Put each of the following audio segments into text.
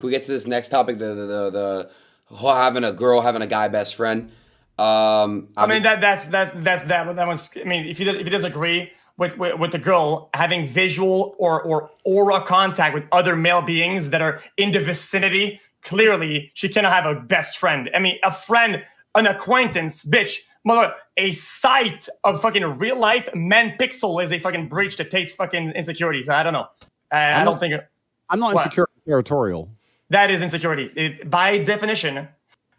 we get to this next topic, the whole having a girl having a guy best friend. I mean that one's. I mean, if he does agree with the girl having visual or aura contact with other male beings that are in the vicinity, clearly she cannot have a best friend. I mean, a friend, an acquaintance, bitch. Mother, a sight of fucking real life men pixel is a fucking breach to Tate's fucking insecurities. I don't know. I don't think. I'm not insecure territorial. That is insecurity. By definition,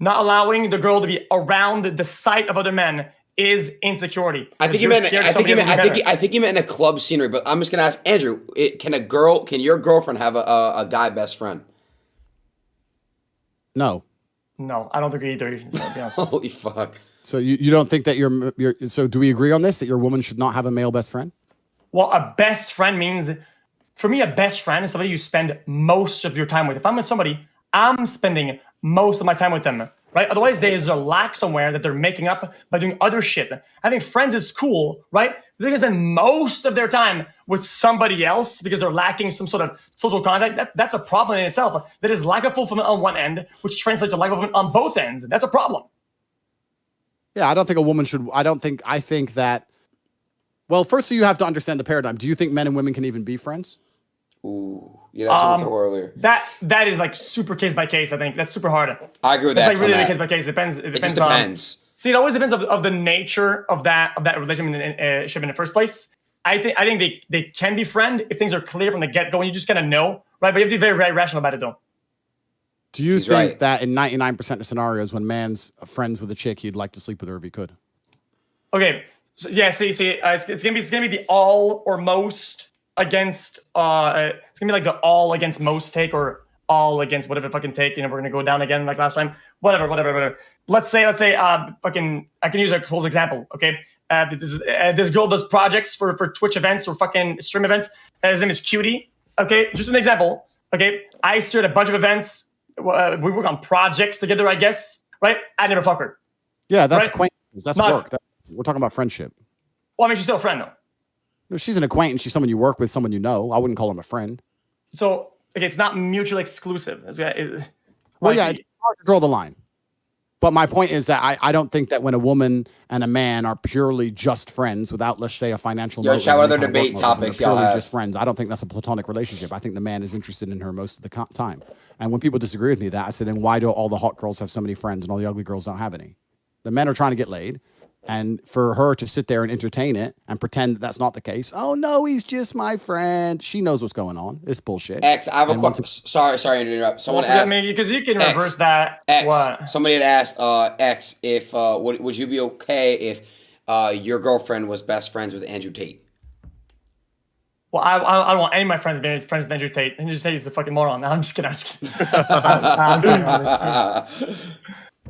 not allowing the girl to be around the sight of other men is insecurity. I think you meant. I think you meant in a club scenery. But I'm just gonna ask Andrew: Can your girlfriend have a guy best friend? No. No, I don't agree either. To be honest. Holy fuck! So you don't think that you're so do we agree on this that your woman should not have a male best friend? Well, a best friend means, for me, a best friend is somebody you spend most of your time with. If I'm with somebody, I'm spending most of my time with them, right? Otherwise, there's a lack somewhere that they're making up by doing other shit. Having friends is cool, right? They're gonna spend most of their time with somebody else because they're lacking some sort of social contact. That's a problem in itself. That is lack of fulfillment on one end, which translates to lack of fulfillment on both ends. That's a problem. Yeah, I don't think a woman should. I think that. Well, first, you have to understand the paradigm. Do you think men and women can even be friends? Ooh, yeah, that's what we talked earlier. That is like super case by case. I think that's super hard. I agree with that. Like really case by case. It depends. It just depends. See, it always depends of the nature of that relationship in the first place. I think they can be friend if things are clear from the get go and you just kind of know, right? But you have to be very, very rational about it, though. Do you think that in 99% of scenarios, when man's friends with a chick, he'd like to sleep with her if he could? Okay. So, yeah. See. It's gonna be the all or most against. It's gonna be like the all against most take or all against whatever fucking take. You know, we're gonna go down again like last time. Whatever. Let's say. Fucking. I can use a close example. Okay. This girl does projects for Twitch events or fucking stream events. His name is Cutie. Okay. Just an example. Okay. I steered a bunch of events. We work on projects together, I guess, right? I never fuck her. Yeah, that's acquaintance. That's work. We're talking about friendship. Well, I mean, she's still a friend, though. No, she's an acquaintance. She's someone you work with, someone you know. I wouldn't call him a friend. So, okay, it's not mutually exclusive. It's hard to draw the line. But my point is that I don't think that when a woman and a man are purely just friends without, let's say, a financial motive. What other debate topics y'all have? Just friends. I don't think that's a platonic relationship. I think the man is interested in her most of the time. And when people disagree with me I say, then why do all the hot girls have so many friends and all the ugly girls don't have any? The men are trying to get laid. And for her to sit there and entertain it and pretend that that's not the case. Oh, no, he's just my friend. She knows what's going on. It's bullshit. X, I have a question. Sorry to interrupt. Someone asked. I mean, because you can reverse that. X. What? Somebody had asked, X, if would you be okay if your girlfriend was best friends with Andrew Tate? Well, I don't want any of my friends being friends with Andrew Tate. Andrew Tate is a fucking moron. No, I'm just kidding.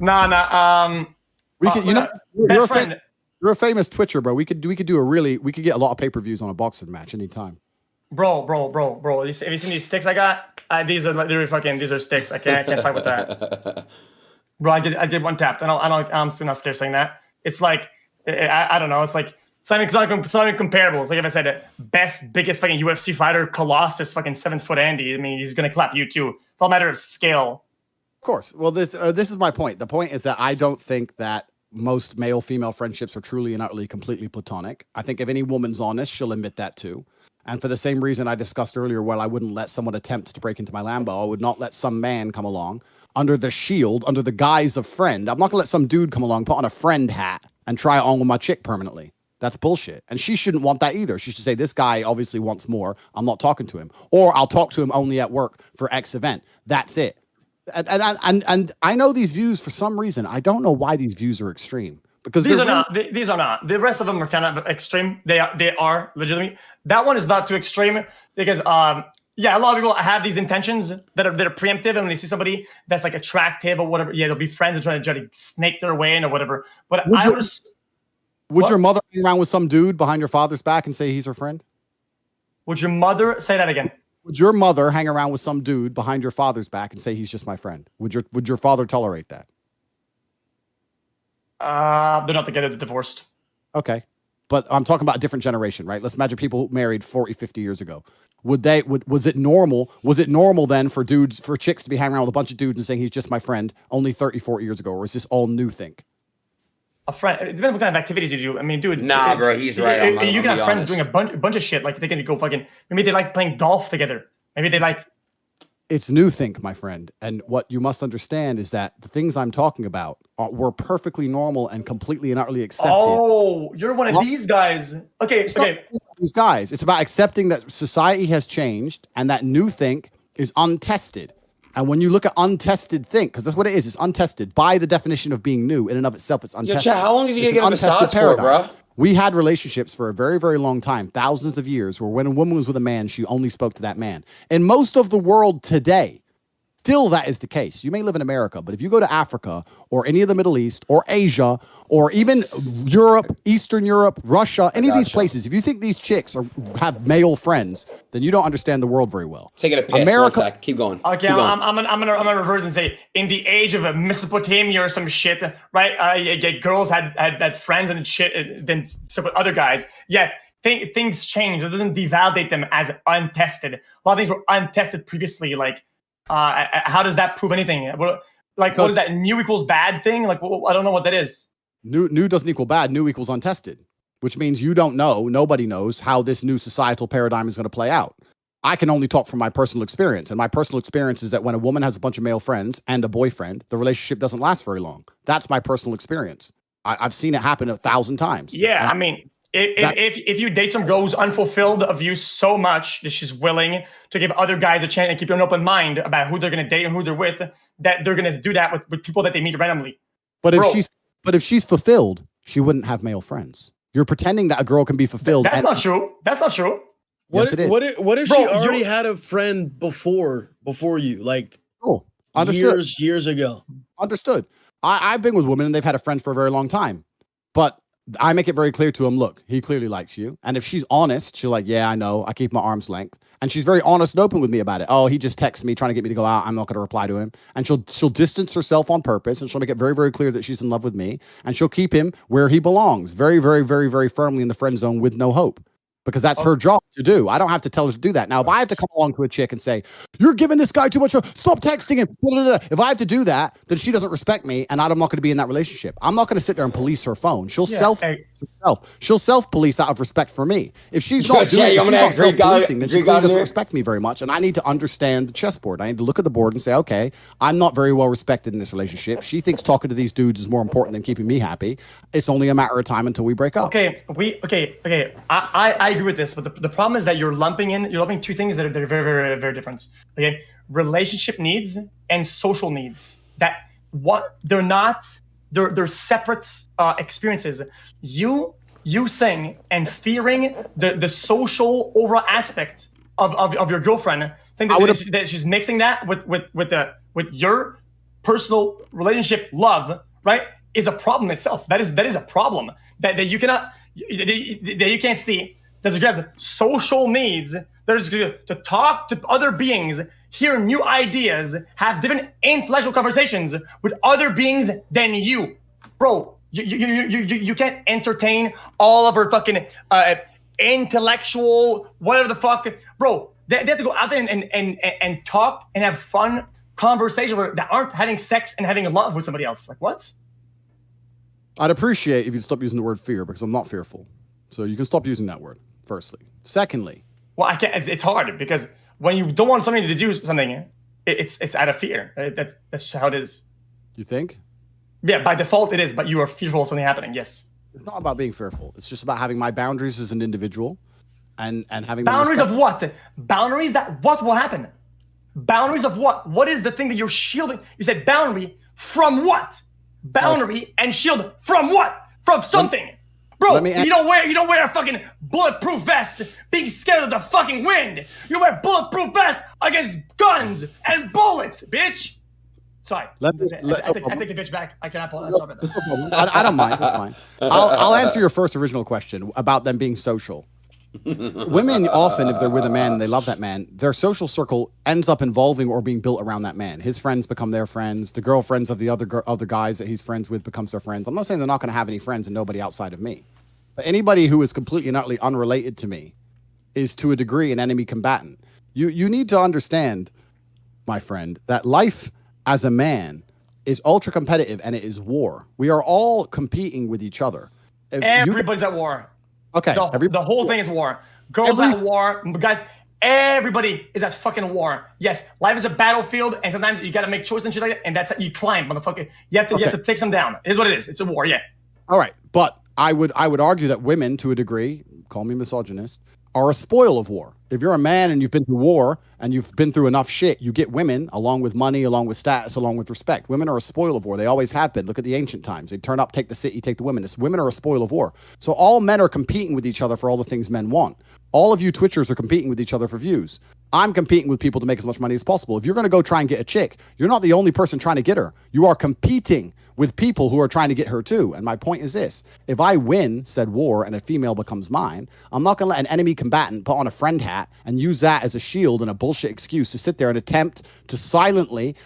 Nah. We could, you're a famous Twitcher, bro. We could get a lot of pay-per-views on a boxing match anytime. Bro. Have you seen these sticks I got? These are sticks. I can't fight with that. Bro, I did one tap. I'm still not scared saying that. It's like, I don't know. It's like, it's not even comparable. It's like if I said biggest fucking UFC fighter, Colossus, fucking 7 foot Andy. I mean, he's going to clap you too. It's all a matter of scale. Of course. Well, this is my point. The point is that I don't think that most male-female friendships are truly and utterly completely platonic. I think if any woman's honest, she'll admit that too. And for the same reason I discussed earlier, while I wouldn't let someone attempt to break into my Lambo, I would not let some man come along under the guise of friend. I'm not going to let some dude come along, put on a friend hat, and try it on with my chick permanently. That's bullshit. And she shouldn't want that either. She should say, this guy obviously wants more. I'm not talking to him. Or I'll talk to him only at work for X event. That's it. And I know these views for some reason. I don't know why these views are extreme. Because these are not. These are not. The rest of them are kind of extreme. They are legitimate. That one is not too extreme because a lot of people have these intentions that are preemptive, and when they see somebody that's like attractive or whatever, they'll be friends and try to snake their way in or whatever. But would your mother hang around with some dude behind your father's back and say he's her friend? Would your mother say that again? Would your mother hang around with some dude behind your father's back and say he's just my friend? Would your father tolerate that? They're not together. They're divorced. Okay. but I'm talking about a different generation, right? Let's imagine people married 40, 50 years ago. Was it normal? Was it normal then for chicks to be hanging around with a bunch of dudes and saying he's just my friend only 30, 40 years ago? Or is this all new think? A friend, it depends on what kind of activities you do. I mean, dude. Nah, bro, he's right. You can have friends doing a bunch of shit. Like they can go fucking. Maybe they like playing golf together. Maybe they like. It's new think, my friend. And what you must understand is that the things I'm talking about were perfectly normal and completely and utterly accepted. Oh, you're one of these guys. Okay. These guys. It's about accepting that society has changed and that new think is untested. And when you look at untested think, because that's what it is, it's untested by the definition of being new in and of itself. It's untested. Yo, Chad, how long is he gonna get a massage for, bro? We had relationships for a very, very long time, thousands of years, where when a woman was with a man, she only spoke to that man. In most of the world today, still that is the case. You may live in America, but if you go to Africa or any of the Middle East or Asia or even Europe, Eastern Europe, Russia, any of these places, if you think these chicks have male friends, then you don't understand the world very well. Taking a piss. America, 1 sec. Keep going. Okay, I'm gonna reverse and say, in the age of Mesopotamia or some shit, right? Girls had friends and shit, then stuff with other guys. Yeah, things change. It doesn't devalidate them as untested. A lot of things were untested previously, like. How does that prove anything? What is that? New equals bad thing? Like, I don't know what that is. New doesn't equal bad. New equals untested, which means you don't know. Nobody knows how this new societal paradigm is going to play out. I can only talk from my personal experience. And my personal experience is that when a woman has a bunch of male friends and a boyfriend, the relationship doesn't last very long. That's my personal experience. I've seen it happen 1,000 times. Yeah, I mean, if you date some girl who's unfulfilled of you so much that she's willing to give other guys a chance and keep an open mind about who they're going to date and who they're with, that they're going to do that with people that they meet randomly. But if she's fulfilled, she wouldn't have male friends. You're pretending that a girl can be fulfilled. That's not true. That's not true. Yes, it is. What if she already had a friend before you, like years ago? Understood. I've been with women and they've had a friend for a very long time, but I make it very clear to him, look, he clearly likes you. And if she's honest, she'll like, yeah, I know. I keep my arm's length. And she's very honest and open with me about it. Oh, he just texts me trying to get me to go out. I'm not going to reply to him. And she'll distance herself on purpose. And she'll make it very, very clear that she's in love with me. And she'll keep him where he belongs, very, very, very, very firmly in the friend zone with no hope. Because that's her job to do. I don't have to tell her to do that. Now, if I have to come along to a chick and say, you're giving this guy too much, stop texting him. If I have to do that, then she doesn't respect me and I'm not going to be in that relationship. I'm not going to sit there and police her phone. She'll self-police out of respect for me. If she's not doing it, she's not self-policing, then she clearly doesn't respect me very much. And I need to understand the chessboard. I need to look at the board and say, okay, I'm not very well respected in this relationship. She thinks talking to these dudes is more important than keeping me happy. It's only a matter of time until we break up. Okay. I agree with this, but the problem is that you're lumping two things that are very, very, very different. Okay, relationship needs and social needs. They're separate experiences. You saying and fearing the social overall aspect of your girlfriend, saying that she's mixing that with your personal relationship love, right, is a problem itself. That is a problem that you cannot that you can't see. There's social needs. There's to talk to other beings, hear new ideas, have different intellectual conversations with other beings than you, bro. You can't entertain all of her fucking intellectual whatever the fuck, bro. They have to go out there and talk and have fun conversations that aren't having sex and having love with somebody else. Like what? I'd appreciate if you'd stop using the word fear because I'm not fearful. So you can stop using that word. Firstly, secondly, well, I can't. It's hard because when you don't want somebody to do something, it's out of fear. That's how it is. You think? Yeah, by default it is, but you are fearful of something happening. Yes. It's not about being fearful. It's just about having my boundaries as an individual, and having boundaries of what? Boundaries that what will happen? Boundaries of what? What is the thing that you're shielding? You said boundary from what? Boundary and shield from what? From something. Bro, you don't wear a fucking bulletproof vest being scared of the fucking wind. You wear bulletproof vest against guns and bullets, bitch. Sorry. I take the bitch back. I cannot pull that. I don't mind. That's fine. I'll answer your first original question about them being social. Women often, if they're with a man and they love that man, their social circle ends up involving or being built around that man. His friends become their friends. The girlfriends of the other guys that he's friends with becomes their friends. I'm not saying they're not going to have any friends and nobody outside of me. But anybody who is completely and utterly unrelated to me is to a degree an enemy combatant. You need to understand, my friend, that life as a man is ultra competitive and it is war. We are all competing with each other. Everybody's at war. Okay. The whole thing is war. Girls at war. Guys, everybody is at fucking war. Yes, life is a battlefield, and sometimes you got to make choices and shit like that, and that's you climb, motherfucker. You have to take some down. It is what it is. It's a war, yeah. All right, but I would argue that women, to a degree, call me misogynist, are a spoil of war. If you're a man and you've been through war and you've been through enough shit, you get women along with money, along with status, along with respect. Women are a spoil of war. They always have been. Look at the ancient times. They turn up, take the city, take the women. Women are a spoil of war. So all men are competing with each other for all the things men want. All of you Twitchers are competing with each other for views. I'm competing with people to make as much money as possible. If you're going to go try and get a chick, you're not the only person trying to get her. You are competing with people who are trying to get her too. And my point is this. If I win said war and a female becomes mine, I'm not going to let an enemy combatant put on a friend hat and use that as a shield and a bullshit excuse to sit there and attempt to silently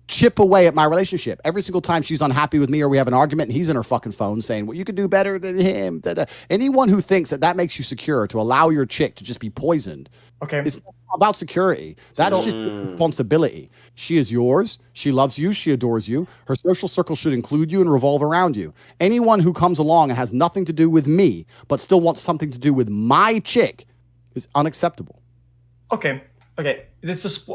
chip away at my relationship. Every single time she's unhappy with me or we have an argument and he's in her fucking phone saying, well, you could do better than him. Da, da. Anyone who thinks that makes you secure to allow your chick to just be poisoned. Okay. It's not about security. That's just responsibility. She is yours. She loves you. She adores you. Her social circle should include you and revolve around you. Anyone who comes along and has nothing to do with me, but still wants something to do with my chick is unacceptable. Okay. I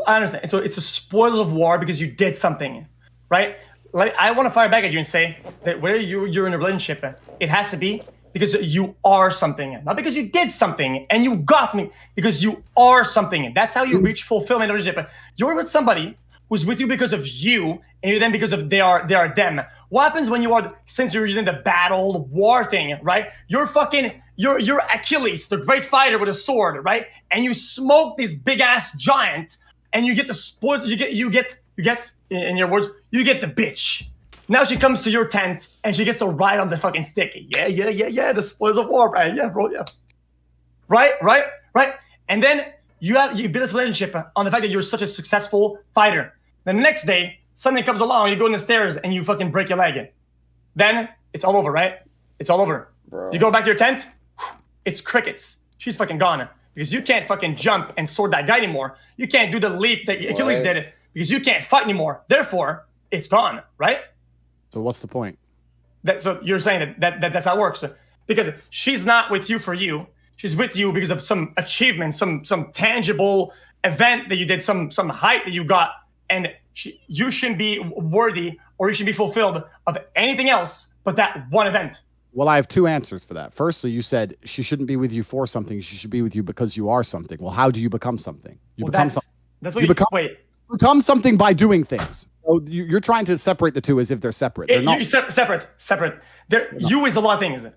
understand. So it's a spoils of war because you did something, right? Like I want to fire back at you and say that where you're in a relationship, it has to be because you are something, not because you did something and you got me. Because you are something. That's how you reach fulfillment in a relationship. You're with somebody who's with you because of you, and you're then because of they are them. What happens when since you're using the battle war thing, right? You're Achilles, the great fighter with a sword, right? And you smoke this big ass giant, and you get the spoil. You get in your words, you get the bitch. Now she comes to your tent and she gets to ride on the fucking stick. Yeah. The spoils of war, right? Yeah, bro. Yeah. Right. And then you build this relationship on the fact that you're such a successful fighter. The next day, something comes along, you go in the stairs and you fucking break your leg. Then it's all over, right? It's all over. Bro. You go back to your tent, it's crickets. She's fucking gone. Because you can't fucking jump and sword that guy anymore. You can't do the leap that Achilles did because you can't fight anymore. Therefore, it's gone, right? So what's the point? So you're saying that's how it works. Because she's not with you for you. She's with you because of some achievement, some tangible event that you did, some height that you got. And you shouldn't be worthy or you should be fulfilled of anything else but that one event. Well, I have two answers for that. Firstly, you said she shouldn't be with you for something. She should be with you because you are something. Well, how do you become something? That's what you become. Wait. Become something by doing things. So you're trying to separate the two as if they're separate. They're not separate. You is a lot of things.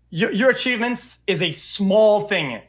Your achievements is a small thing.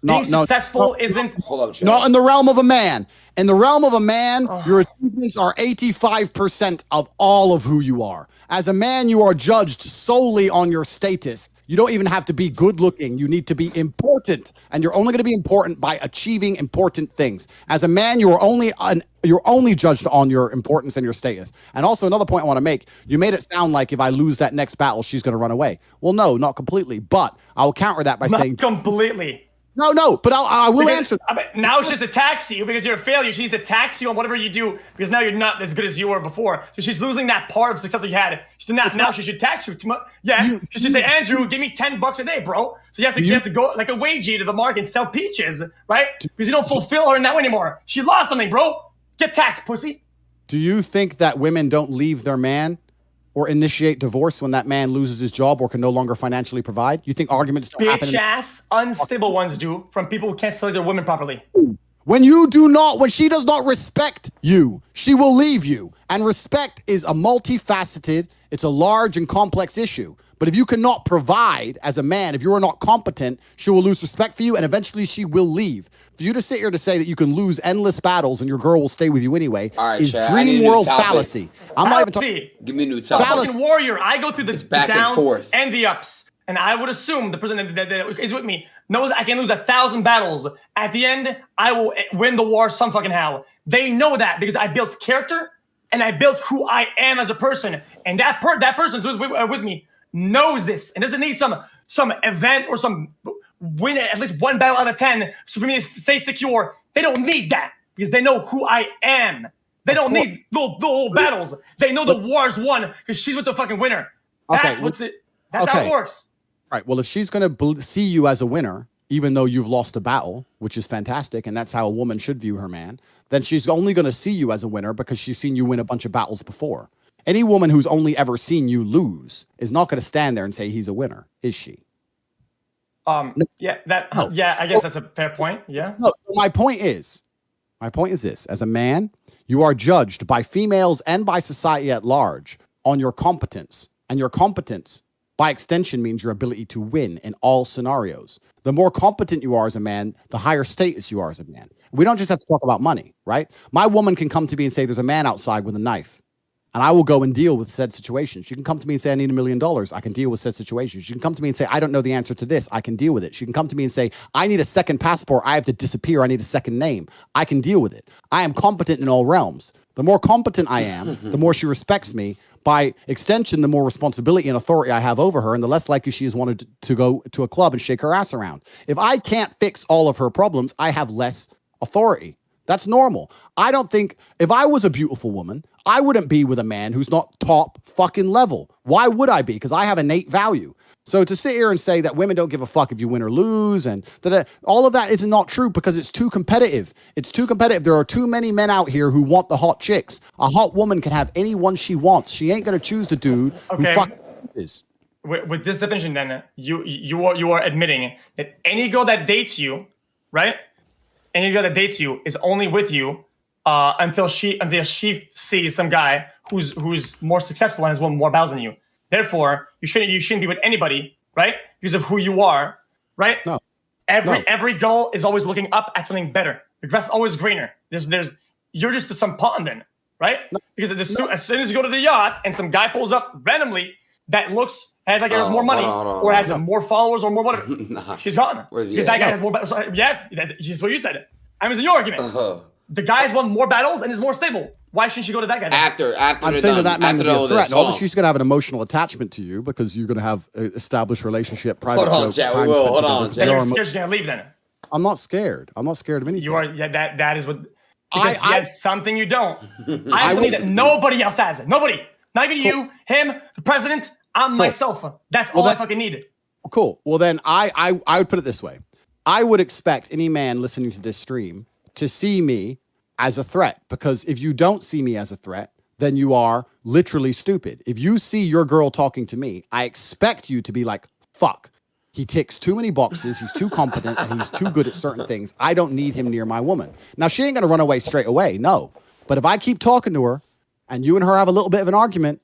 Being successful isn't. Hold up, not in the realm of a man. In the realm of a man, your achievements are 85% of all of who you are. As a man, you are judged solely on your status. You don't even have to be good looking. You need to be important. And you're only going to be important by achieving important things. As a man, you're only judged on your importance and your status. And also another point I want to make, you made it sound like if I lose that next battle, she's going to run away. Well, no, not completely. But I'll counter that by saying completely. No, but I will answer. Now she just attacks you because you're a failure. She needs to tax you on whatever you do because now you're not as good as you were before. So she's losing that part of success that you had. Now she should tax you too much. Yeah, she should say, Andrew, give me $10 a day, bro. So you have to go like a wagey to the market and sell peaches, right? Because you don't fulfill her in that way anymore. She lost something, bro. Get taxed, pussy. Do you think that women don't leave their man or initiate divorce when that man loses his job or can no longer financially provide? You think arguments don't happen? Bitch-ass, unstable ones do from people who can't select their women properly. When she does not respect you, she will leave you. And respect is a multifaceted, it's a large and complex issue. But if you cannot provide as a man, if you are not competent, she will lose respect for you and eventually she will leave. For you to sit here to say that you can lose endless battles and your girl will stay with you anyway is dream world fallacy. I'm not even talking. Give me a new topic. Fucking warrior. I go through the downs and the ups. And I would assume the person that is with me knows I can lose 1,000 battles. At the end, I will win the war some fucking how. They know that because I built character and I built who I am as a person. And that person who's with me knows this and doesn't need some some event or some win at least one battle out of 10 so for me to stay secure. They don't need that because they know who I am. They don't need little battles. They know the war's won because she's with the fucking winner. That's how it works. Right. Well, if she's going to see you as a winner, even though you've lost a battle, which is fantastic, and that's how a woman should view her man, then she's only going to see you as a winner because she's seen you win a bunch of battles before. Any woman who's only ever seen you lose is not going to stand there and say he's a winner, is she? I guess that's a fair point. Yeah. No, my point is this. As a man, you are judged by females and by society at large on your competence. And your competence, by extension, means your ability to win in all scenarios. The more competent you are as a man, the higher status you are as a man. We don't just have to talk about money, right? My woman can come to me and say, there's a man outside with a knife. And I will go and deal with said situation. She can come to me and say, I need $1 million. I can deal with said situation. She can come to me and say, I don't know the answer to this. I can deal with it. She can come to me and say, I need a second passport. I have to disappear. I need a second name. I can deal with it. I am competent in all realms. The more competent I am, the more she respects me. By extension, the more responsibility and authority I have over her, and the less likely she is wanted to go to a club and shake her ass around. If I can't fix all of her problems, I have less authority. That's normal. I don't think if I was a beautiful woman, I wouldn't be with a man who's not top fucking level. Why would I be? Because I have innate value. So to sit here and say that women don't give a fuck if you win or lose and all of that is not true because it's too competitive. It's too competitive. There are too many men out here who want the hot chicks. A hot woman can have anyone she wants. She ain't going to choose the dude who fucking is. With this definition, then you are admitting that any girl that dates you, right? Any girl that dates you is only with you until she sees some guy who's more successful and has won more battles than you. Therefore, you shouldn't be with anybody, right? Because of who you are, right? No. Every girl is always looking up at something better. The grass is always greener. You're just some pawn then, right? No. Because as soon as you go to the yacht and some guy pulls up randomly that has more money or has more followers or more whatever, she's gone. Because that guy has more battles. Yes, that's what you said. I was in your argument. The guy has won more battles and is more stable. Why shouldn't she go to that guy? After I'm saying that man would be a threat. Obviously, she's going to have an emotional attachment to you because you're going to have an established relationship, private jokes. Hold on, Then you're scared she's going to leave then. I'm not scared. I'm not scared of anything. You are. Yeah, that is what. Because he has something you don't. I have something that nobody else has. Nobody. Not even you, him, the president. I'm myself. That's all I fucking need. Cool. Well, then I would put it this way. I would expect any man listening to this stream to see me as a threat, because if you don't see me as a threat, then you are literally stupid. If you see your girl talking to me, I expect you to be like, fuck, he ticks too many boxes, he's too competent, and he's too good at certain things. I don't need him near my woman. Now, she ain't going to run away straight away, no. But if I keep talking to her and you and her have a little bit of an argument,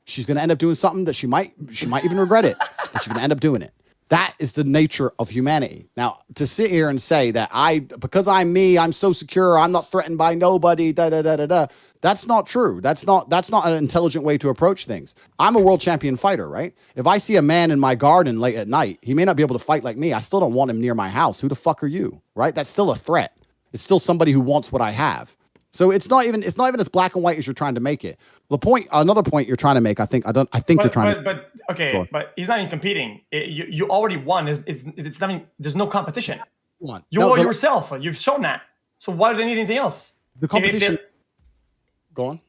she's going to end up doing something that she might even regret it, but she's going to end up doing it. That is the nature of humanity. Now, to sit here and say that because I'm me, I'm so secure, I'm not threatened by nobody, that's not true. That's not an intelligent way to approach things. I'm a world champion fighter, right? If I see a man in my garden late at night, he may not be able to fight like me. I still don't want him near my house. Who the fuck are you, right? That's still a threat. It's still somebody who wants what I have. So it's not even as black and white as you're trying to make it. Another point you're trying to make, I think you're trying to. But he's not even competing. You already won. It's not even, there's no competition. You are yourself. You've shown that. So why do they need anything else? The competition. Go on.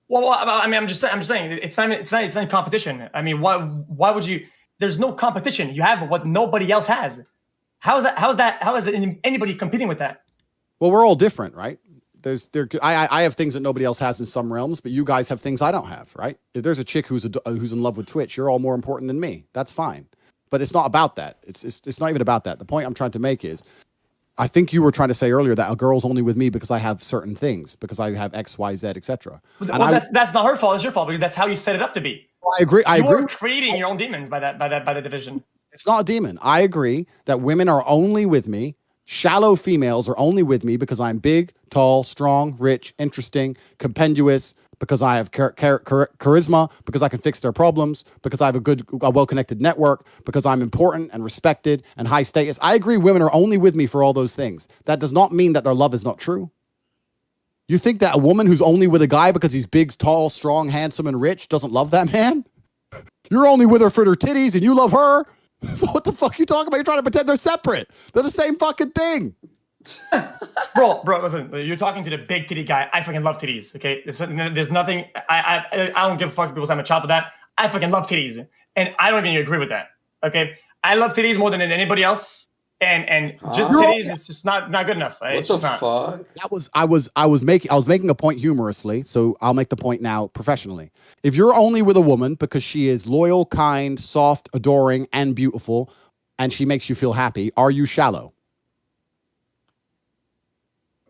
Well, I mean, I'm just saying it's not competition. I mean, why would you? There's no competition. You have what nobody else has. How is anybody competing with that? Well, we're all different, right? I have things that nobody else has in some realms, but you guys have things I don't have, right? If there's a chick who's in love with Twitch, you're all more important than me. That's fine, but it's not about that. It's not even about that. The point I'm trying to make is, I think you were trying to say earlier that a girl's only with me because I have certain things, because I have X, Y, Z, etc. Well, that's not her fault. It's your fault because that's how you set it up to be. I agree. You're creating your own demons by the division. It's not a demon. I agree that women are only with me. Shallow females are only with me because I'm big, tall, strong, rich, interesting, compendious, because I have charisma, because I can fix their problems, because I have a well-connected network, because I'm important and respected and high status. I agree women are only with me for all those things. That does not mean that their love is not true. You think that a woman who's only with a guy because he's big, tall, strong, handsome, and rich doesn't love that man? You're only with her for her titties and you love her? So what the fuck you talking about? You're trying to pretend they're separate. They're the same fucking thing. bro, listen. You're talking to the big titty guy. I fucking love titties. Okay, there's nothing. I don't give a fuck if people say I'm a child for that. I fucking love titties, and I don't even agree with that. Okay, I love titties more than anybody else, and just titties, it's just not good enough. Right? What the fuck? I was making a point humorously, so I'll make the point now professionally. If you're only with a woman because she is loyal, kind, soft, adoring, and beautiful, and she makes you feel happy, are you shallow?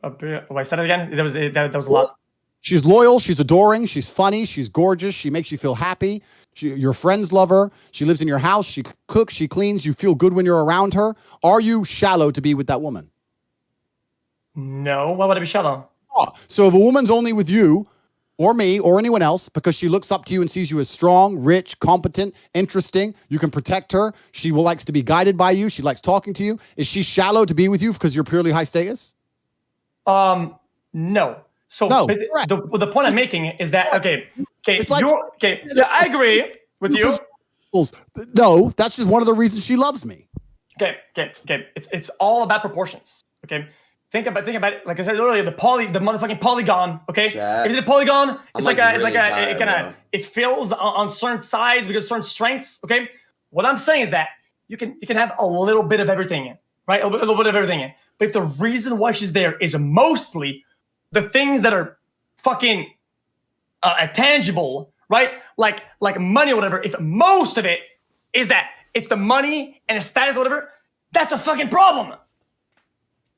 I said it again. That was a lot. She's loyal. She's adoring. She's funny. She's gorgeous. She makes you feel happy. Your friends love her. She lives in your house. She cooks. She cleans. You feel good when you're around her. Are you shallow to be with that woman? No. Why would I be shallow? Oh, so if a woman's only with you or me or anyone else because she looks up to you and sees you as strong, rich, competent, interesting, you can protect her. She likes to be guided by you. She likes talking to you. Is she shallow to be with you because you're purely high status? No. So no, the point I'm making is that yeah, I agree with you. No, that's just one of the reasons she loves me. Okay. It's all about proportions. Okay. Think about it. Like I said earlier, the motherfucking polygon. Okay. Chat. If it's a polygon, it fills on certain sides because certain strengths. Okay. What I'm saying is that you can have a little bit of everything, right? A little bit of everything. But if the reason why she's there is mostly the things that are fucking tangible, right? Like money or whatever. If most of it is that it's the money and the status or whatever, that's a fucking problem.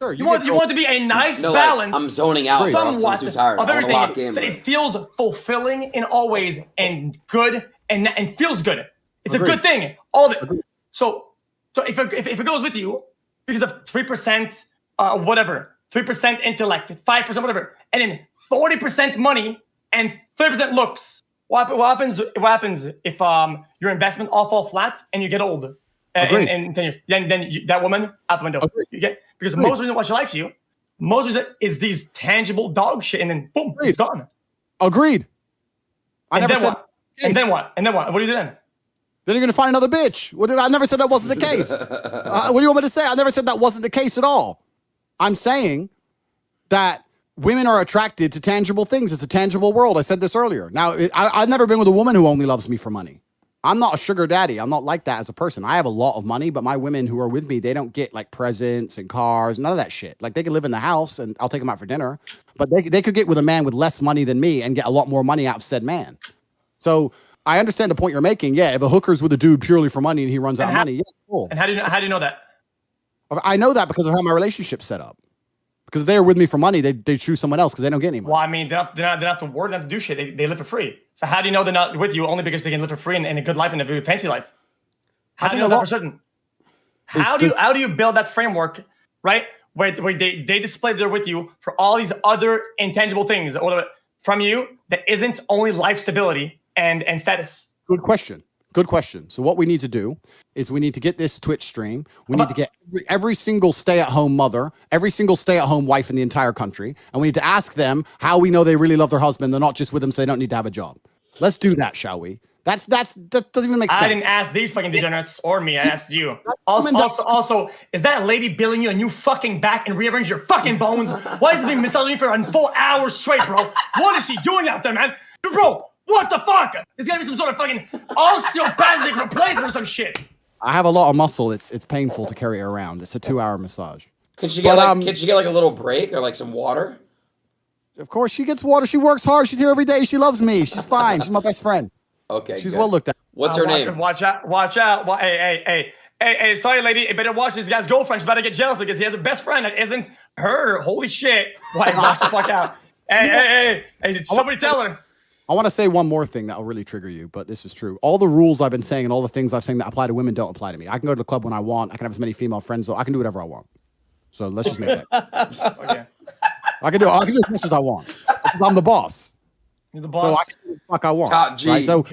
Sure, you want to be a nice balance. Like, I'm zoning out. Somewhat I'm too tired. of everything. Lock in, so it feels fulfilling in all ways and good and feels good. It's a good thing. All of it. So if it goes with you because of 3%, whatever, 3% intellect, 5% whatever, and then 40% money and 30% looks. What happens if your investment all fall flat and you get old in 10 years? Then that woman out the window. You get because most reason why she likes you, most reason is these tangible dog shit, and then boom, it's gone. Agreed. And then what? What do you do then? Then you're going to find another bitch. I never said that wasn't the case. What do you want me to say? I never said that wasn't the case at all. I'm saying that women are attracted to tangible things. It's a tangible world. I said this earlier. Now, I've never been with a woman who only loves me for money. I'm not a sugar daddy. I'm not like that as a person. I have a lot of money, but my women who are with me, they don't get like presents and cars, none of that shit. Like they can live in the house and I'll take them out for dinner, but they could get with a man with less money than me and get a lot more money out of said man. So I understand the point you're making. Yeah, if a hooker's with a dude purely for money and he runs out of money, yeah, cool. And how do you know that? I know that because of how my relationship's set up. Because if they're with me for money, they choose someone else because they don't get any money. Well, I mean, they're not to work, not to do shit. They live for free. So how do you know they're not with you only because they can live for free and a good life and a fancy life? How do you know that for certain? How do you build that framework, right? Where they display they're with you for all these other intangible things from you that isn't only life stability and status? Good question. Good question. So what we need to do is we need to get this Twitch stream. We need to get every single stay-at-home mother, every single stay-at-home wife in the entire country, and we need to ask them how we know they really love their husband. They're not just with them so they don't need to have a job. Let's do that, shall we? That doesn't even make sense. I didn't ask these fucking degenerates or me. I asked you. Also, is that lady billing you a new fucking back and rearrange your fucking bones? Why is it being massaging for 4 hours straight, bro? What is she doing out there, man? Bro, what the fuck? There's gotta be some sort of fucking osteopathic replacement or some shit. I have a lot of muscle. It's painful to carry it around. It's a 2-hour massage. Can she get like a little break or like some water? Of course, she gets water. She works hard. She's here every day. She loves me. She's fine. She's my best friend. Okay, she's well looked at. What's her name? Watch out. Hey, sorry, lady. You better watch this guy's girlfriend. She's about to get jealous because he has a best friend that isn't her. Holy shit. Watch the fuck out. Hey, somebody tell her. I want to say one more thing that will really trigger you, but this is true. All the rules I've been saying and all the things I've saying that apply to women don't apply to me. I can go to the club when I want. I can have as many female friends. So I can do whatever I want. So let's just make that. Okay. I can do as much as I want. Because I'm the boss. You're the boss. So I can do what the fuck I want. Top G. Right? So,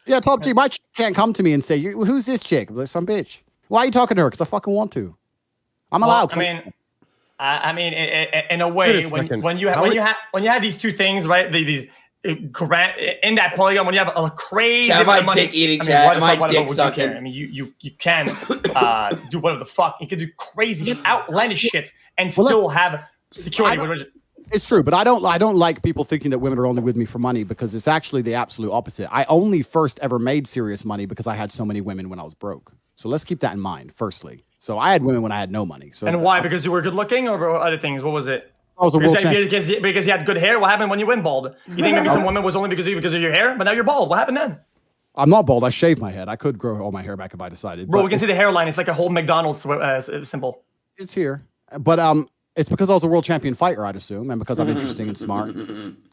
yeah, top G. My chick can't come to me and say, who's this chick? Like, some bitch. Why are you talking to her? Because I fucking want to. I'm allowed. I mean, in a way, when you have these two things, right? These in that polygon when you have a crazy Chat, amount of my money. dick eating, I mean, chat. why My the dick fuck would you sucking. care? I mean, you can do whatever the fuck. You can do crazy, outlandish shit and still have security. It's true, but I don't like people thinking that women are only with me for money, because it's actually the absolute opposite. I only first ever made serious money because I had so many women when I was broke. So let's keep that in mind, firstly. So I had women when I had no money. So and why? Because you were good looking, or other things? What was it? I was a world champion. Because you had good hair. What happened when you went bald? You think maybe some women was only because of your hair, but now you're bald. What happened then? I'm not bald. I shaved my head. I could grow all my hair back if I decided. Bro, we can see the hairline. It's like a whole McDonald's symbol. It's here, but it's because I was a world champion fighter, I'd assume, and because I'm interesting and smart,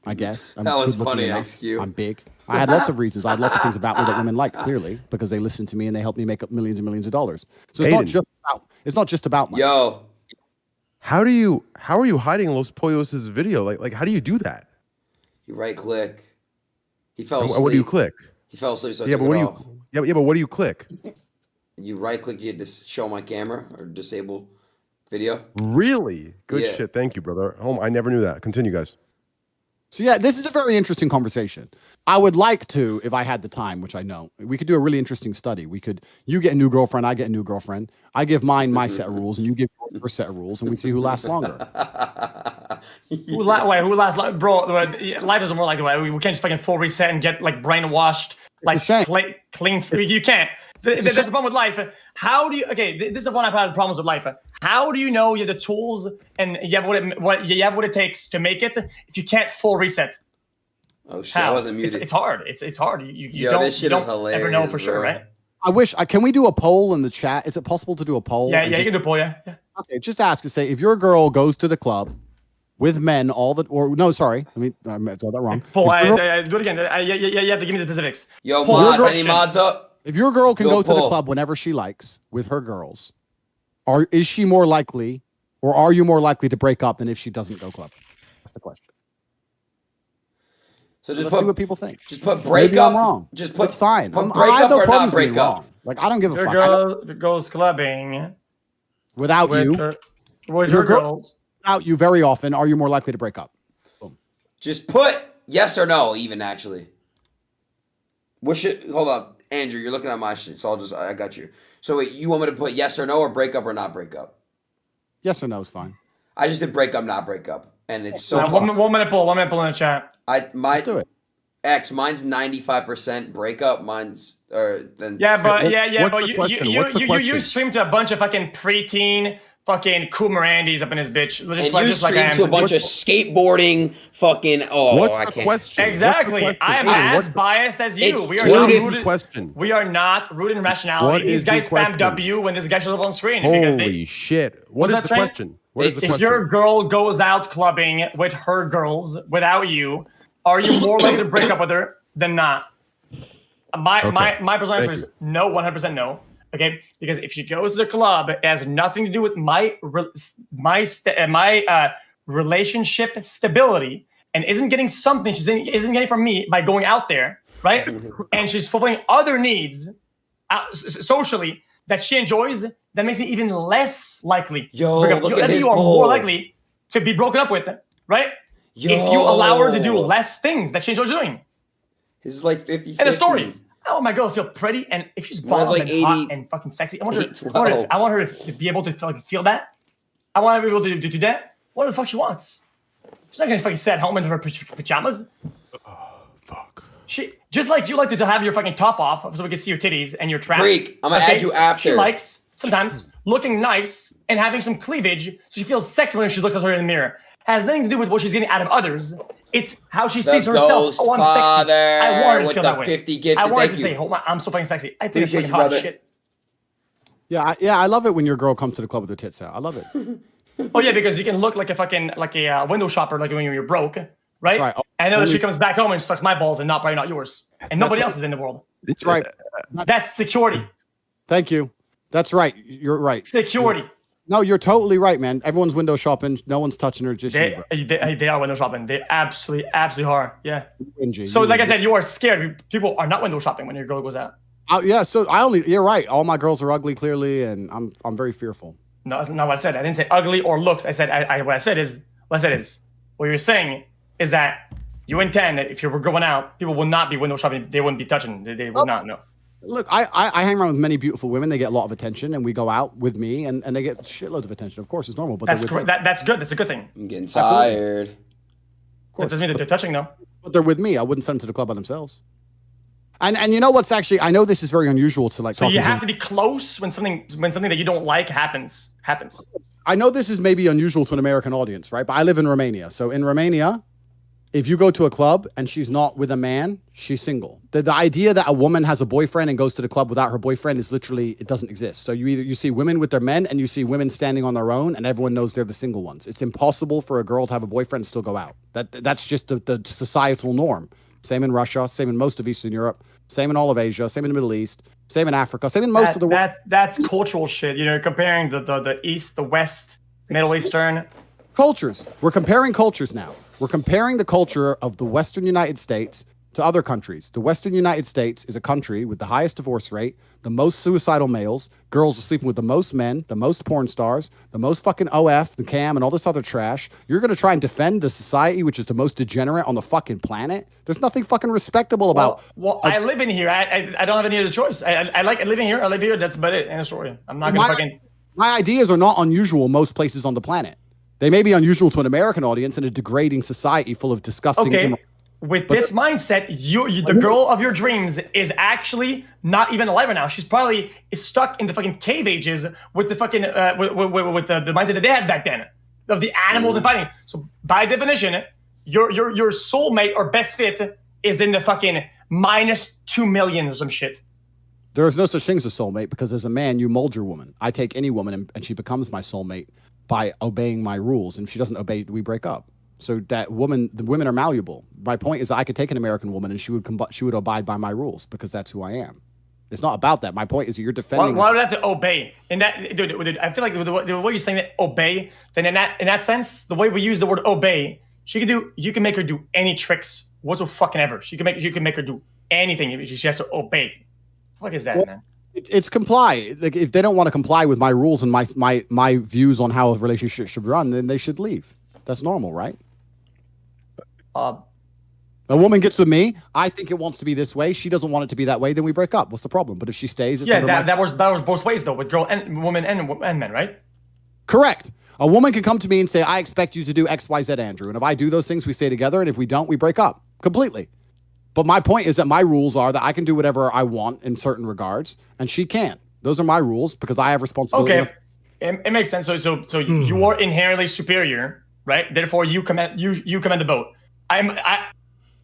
I guess. That was funny, XQ. I'm big. I had lots of reasons. I had lots of things about me that women like, clearly, because they listened to me and they helped me make up millions and millions of dollars. So it's not just about money. Yo. How are you hiding Los Pollos' video? Like how do you do that? You right click. He fell asleep. What do you click? He fell asleep, so Yeah, but what do you click? You right click, you just show my camera or disable video. Really? Good Yeah. shit. Thank you, brother. I never knew that. Continue, guys. So yeah, this is a very interesting conversation. I would like to, if I had the time, which I know, we could do a really interesting study. You get a new girlfriend, I get a new girlfriend. I give mine my set of rules, and you give your set of rules, and we see who lasts longer. Who lasts longer? Bro, life doesn't work like that. We can't just fucking full reset and get like brainwashed, like clean. You can't. That's the problem with life. How do you? Okay, this is one I've had problems with life. How do you know you have the tools and you have what it takes to make it if you can't full reset? Oh shit! I wasn't muted. It's hard. It's hard. You this shit don't is hilarious, ever know for bro. sure, right? I wish. Can we do a poll in the chat? Is it possible to do a poll? Yeah, you can do a poll. Yeah. Okay, just ask and say, if your girl goes to the club with men I told that wrong. Poll. Do it again. You have to give me the specifics. Yo, mods, any mods up? If your girl can go to the poll. club whenever she likes with her girls, is she more likely, or are you more likely to break up than if she doesn't go club? That's the question. So Let's see what people think. Just put break Maybe up. I'm wrong. Just put it's fine. Put I break have up no or problems not being break up. wrong. Like, I don't give a Your fuck. girl goes clubbing Without you, with your girls. without you, very often, are you more likely to break up? Boom. Just put yes or no. Even actually. Hold up, Andrew. You're looking at my shit, so I got you. So wait, you want me to put yes or no, or break up or not break up? Yes or no is fine. I just did break up, not break up, and it's so. One minute poll. 1 minute poll in the chat. Let's do it. Mine's 95% breakup. Mine's then. Yeah, but What's the question? you stream to a bunch of fucking preteen fucking cool Mirandis up in his bitch. And you stream to a bunch of skateboarding fucking. What's I the can't. question? Exactly. What's the I am question? as biased as you. It's We are two not different rooted. Question. We are not rooted in rationality. What These is the guys spam question? W when this guy shows up on screen because Holy shit! What is that the train? question? What is the if question? your girl goes out clubbing with her girls without you, are you more likely to break up with her than not? My personal answer is no, 100% no. Okay, because if she goes to the club, it has nothing to do with my relationship stability, and isn't getting something isn't getting from me by going out there, right? And she's fulfilling other needs socially that she enjoys. That makes me even less likely. Yo, look at his you are poll. more likely to be broken up with, right? Yo. If you allow her to do less things that she enjoys doing. This is like 50. And a story. I want my girl to feel pretty, and if she's bomb like and 80, hot and fucking sexy, I want her to be able to feel that. I want her to be able to do that. What the fuck she wants? She's not gonna fucking sit at home in her pajamas. Oh, fuck. She just like you like to have your fucking top off so we can see your titties and your traps. Freak, I'm gonna add you after. She likes sometimes looking nice and having some cleavage, so she feels sexy when she looks at her in the mirror. Has nothing to do with what she's getting out of others. It's how she sees herself. Oh, I'm sexy. I want her to feel that way. 50 gift. I want her to say, "Oh my, I'm so fucking sexy." I think it's fucking hot as shit. Yeah, I love it when your girl comes to the club with her tits out. I love it. Oh yeah, because you can look like a fucking window shopper, like when you're broke, right? That's right. And then she comes back home and sucks my balls and probably not yours, and nobody else is in the world. That's right. That's security. Thank you. That's right. You're right. Security. No, you're totally right, man. Everyone's window shopping. No one's touching her. Just they are window shopping. They absolutely are. Yeah. Whingy, so like I said, you are scared. People are not window shopping when your girl goes out. Yeah. So you're right. All my girls are ugly, clearly, and I'm very fearful. No, that's not what I said. I didn't say ugly or looks. I said what I said is what you're saying is that You and 10, if you were going out, people would not be window shopping. They wouldn't be touching. They would not, no. Look, I hang around with many beautiful women. They get a lot of attention, and we go out with me, and they get shitloads of attention. Of course, it's normal. But that's great. That's good. That's a good thing. I'm getting tired. Of course. That doesn't mean that they're touching, though. But they're with me. I wouldn't send them to the club by themselves. And you know what's actually? I know this is very unusual to like. So you have to be close when something that you don't like happens. I know this is maybe unusual to an American audience, right? But I live in Romania, so in Romania, if you go to a club and she's not with a man, she's single. The idea that a woman has a boyfriend and goes to the club without her boyfriend is literally, it doesn't exist. So you see women with their men and you see women standing on their own and everyone knows they're the single ones. It's impossible for a girl to have a boyfriend and still go out. That's just the societal norm. Same in Russia, same in most of Eastern Europe, same in all of Asia, same in the Middle East, same in Africa, same in most of the world. That's cultural shit. You know, comparing the East, the West, Middle Eastern. Cultures. We're comparing cultures now. We're comparing the culture of the Western United States to other countries. The Western United States is a country with the highest divorce rate, the most suicidal males, girls are sleeping with the most men, the most porn stars, the most fucking OF, the cam, and all this other trash. You're going to try and defend the society which is the most degenerate on the fucking planet? There's nothing fucking respectable about... Well, I live in here. I don't have any other choice. I like living here. I live here. That's about it. End of story. I'm not going to fucking... My ideas are not unusual most places on the planet. They may be unusual to an American audience in a degrading society full of disgusting... Okay. With this mindset, the girl of your dreams is actually not even alive right now. She's probably stuck in the fucking cave ages with the fucking with the mindset that they had back then of the animals and fighting. So by definition, your soulmate or best fit is in the fucking -2 million or some shit. There is no such thing as a soulmate because as a man, you mold your woman. I take any woman and she becomes my soulmate by obeying my rules. And if she doesn't obey, we break up. So the women are malleable. My point is I could take an American woman and she would abide by my rules because that's who I am. It's not about that. My point is that you're defending. Why would I have to obey? And that, dude, I feel like the way you're saying that obey, then in that sense, the way we use the word obey, you can make her do any tricks whatsoever. You can make her do anything. She has to obey. What is that, man? It's comply. Like if they don't want to comply with my rules and my views on how a relationship should run, then they should leave. That's normal, right? A woman gets with me. I think it wants to be this way. She doesn't want it to be that way. Then we break up. What's the problem? But if she stays, it's that was both ways though, with girl and woman and men, right? Correct. A woman can come to me and say, "I expect you to do X, Y, Z, Andrew." And if I do those things, we stay together. And if we don't, we break up completely. But my point is that my rules are that I can do whatever I want in certain regards, and she can't. Those are my rules because I have responsibility. Okay, it makes sense. So you are inherently superior, right? Therefore, you command the boat.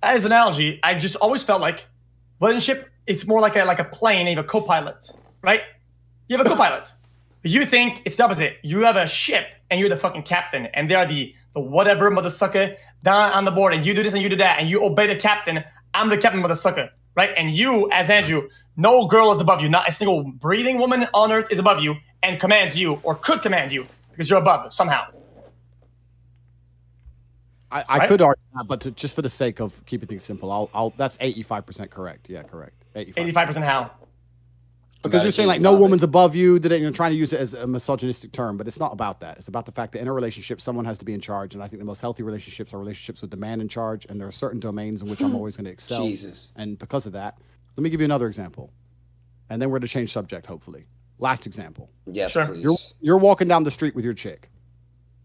As an analogy, I just always felt like relationship, it's more like a plane. You have a co-pilot, right? You have a co-pilot. You think it's the opposite. You have a ship and you're the fucking captain, and they are the whatever motherfucker down on the board, and you do this and you do that, and you obey the captain. I'm the captain motherfucker, right? And you, as Andrew, no girl is above you. Not a single breathing woman on earth is above you and commands you or could command you because you're above somehow. I could argue that, but just for the sake of keeping things simple, that's 85% correct. Yeah, correct. 85% how? Because you're saying like no woman's above you, that you're trying to use it as a misogynistic term, but it's not about that. It's about the fact that in a relationship, someone has to be in charge, and I think the most healthy relationships are relationships with the man in charge, and there are certain domains in which I'm always going to excel. Jesus. And because of that, let me give you another example, and then we're going to change subject, hopefully. Last example. Yes, sure. please. You're walking down the street with your chick.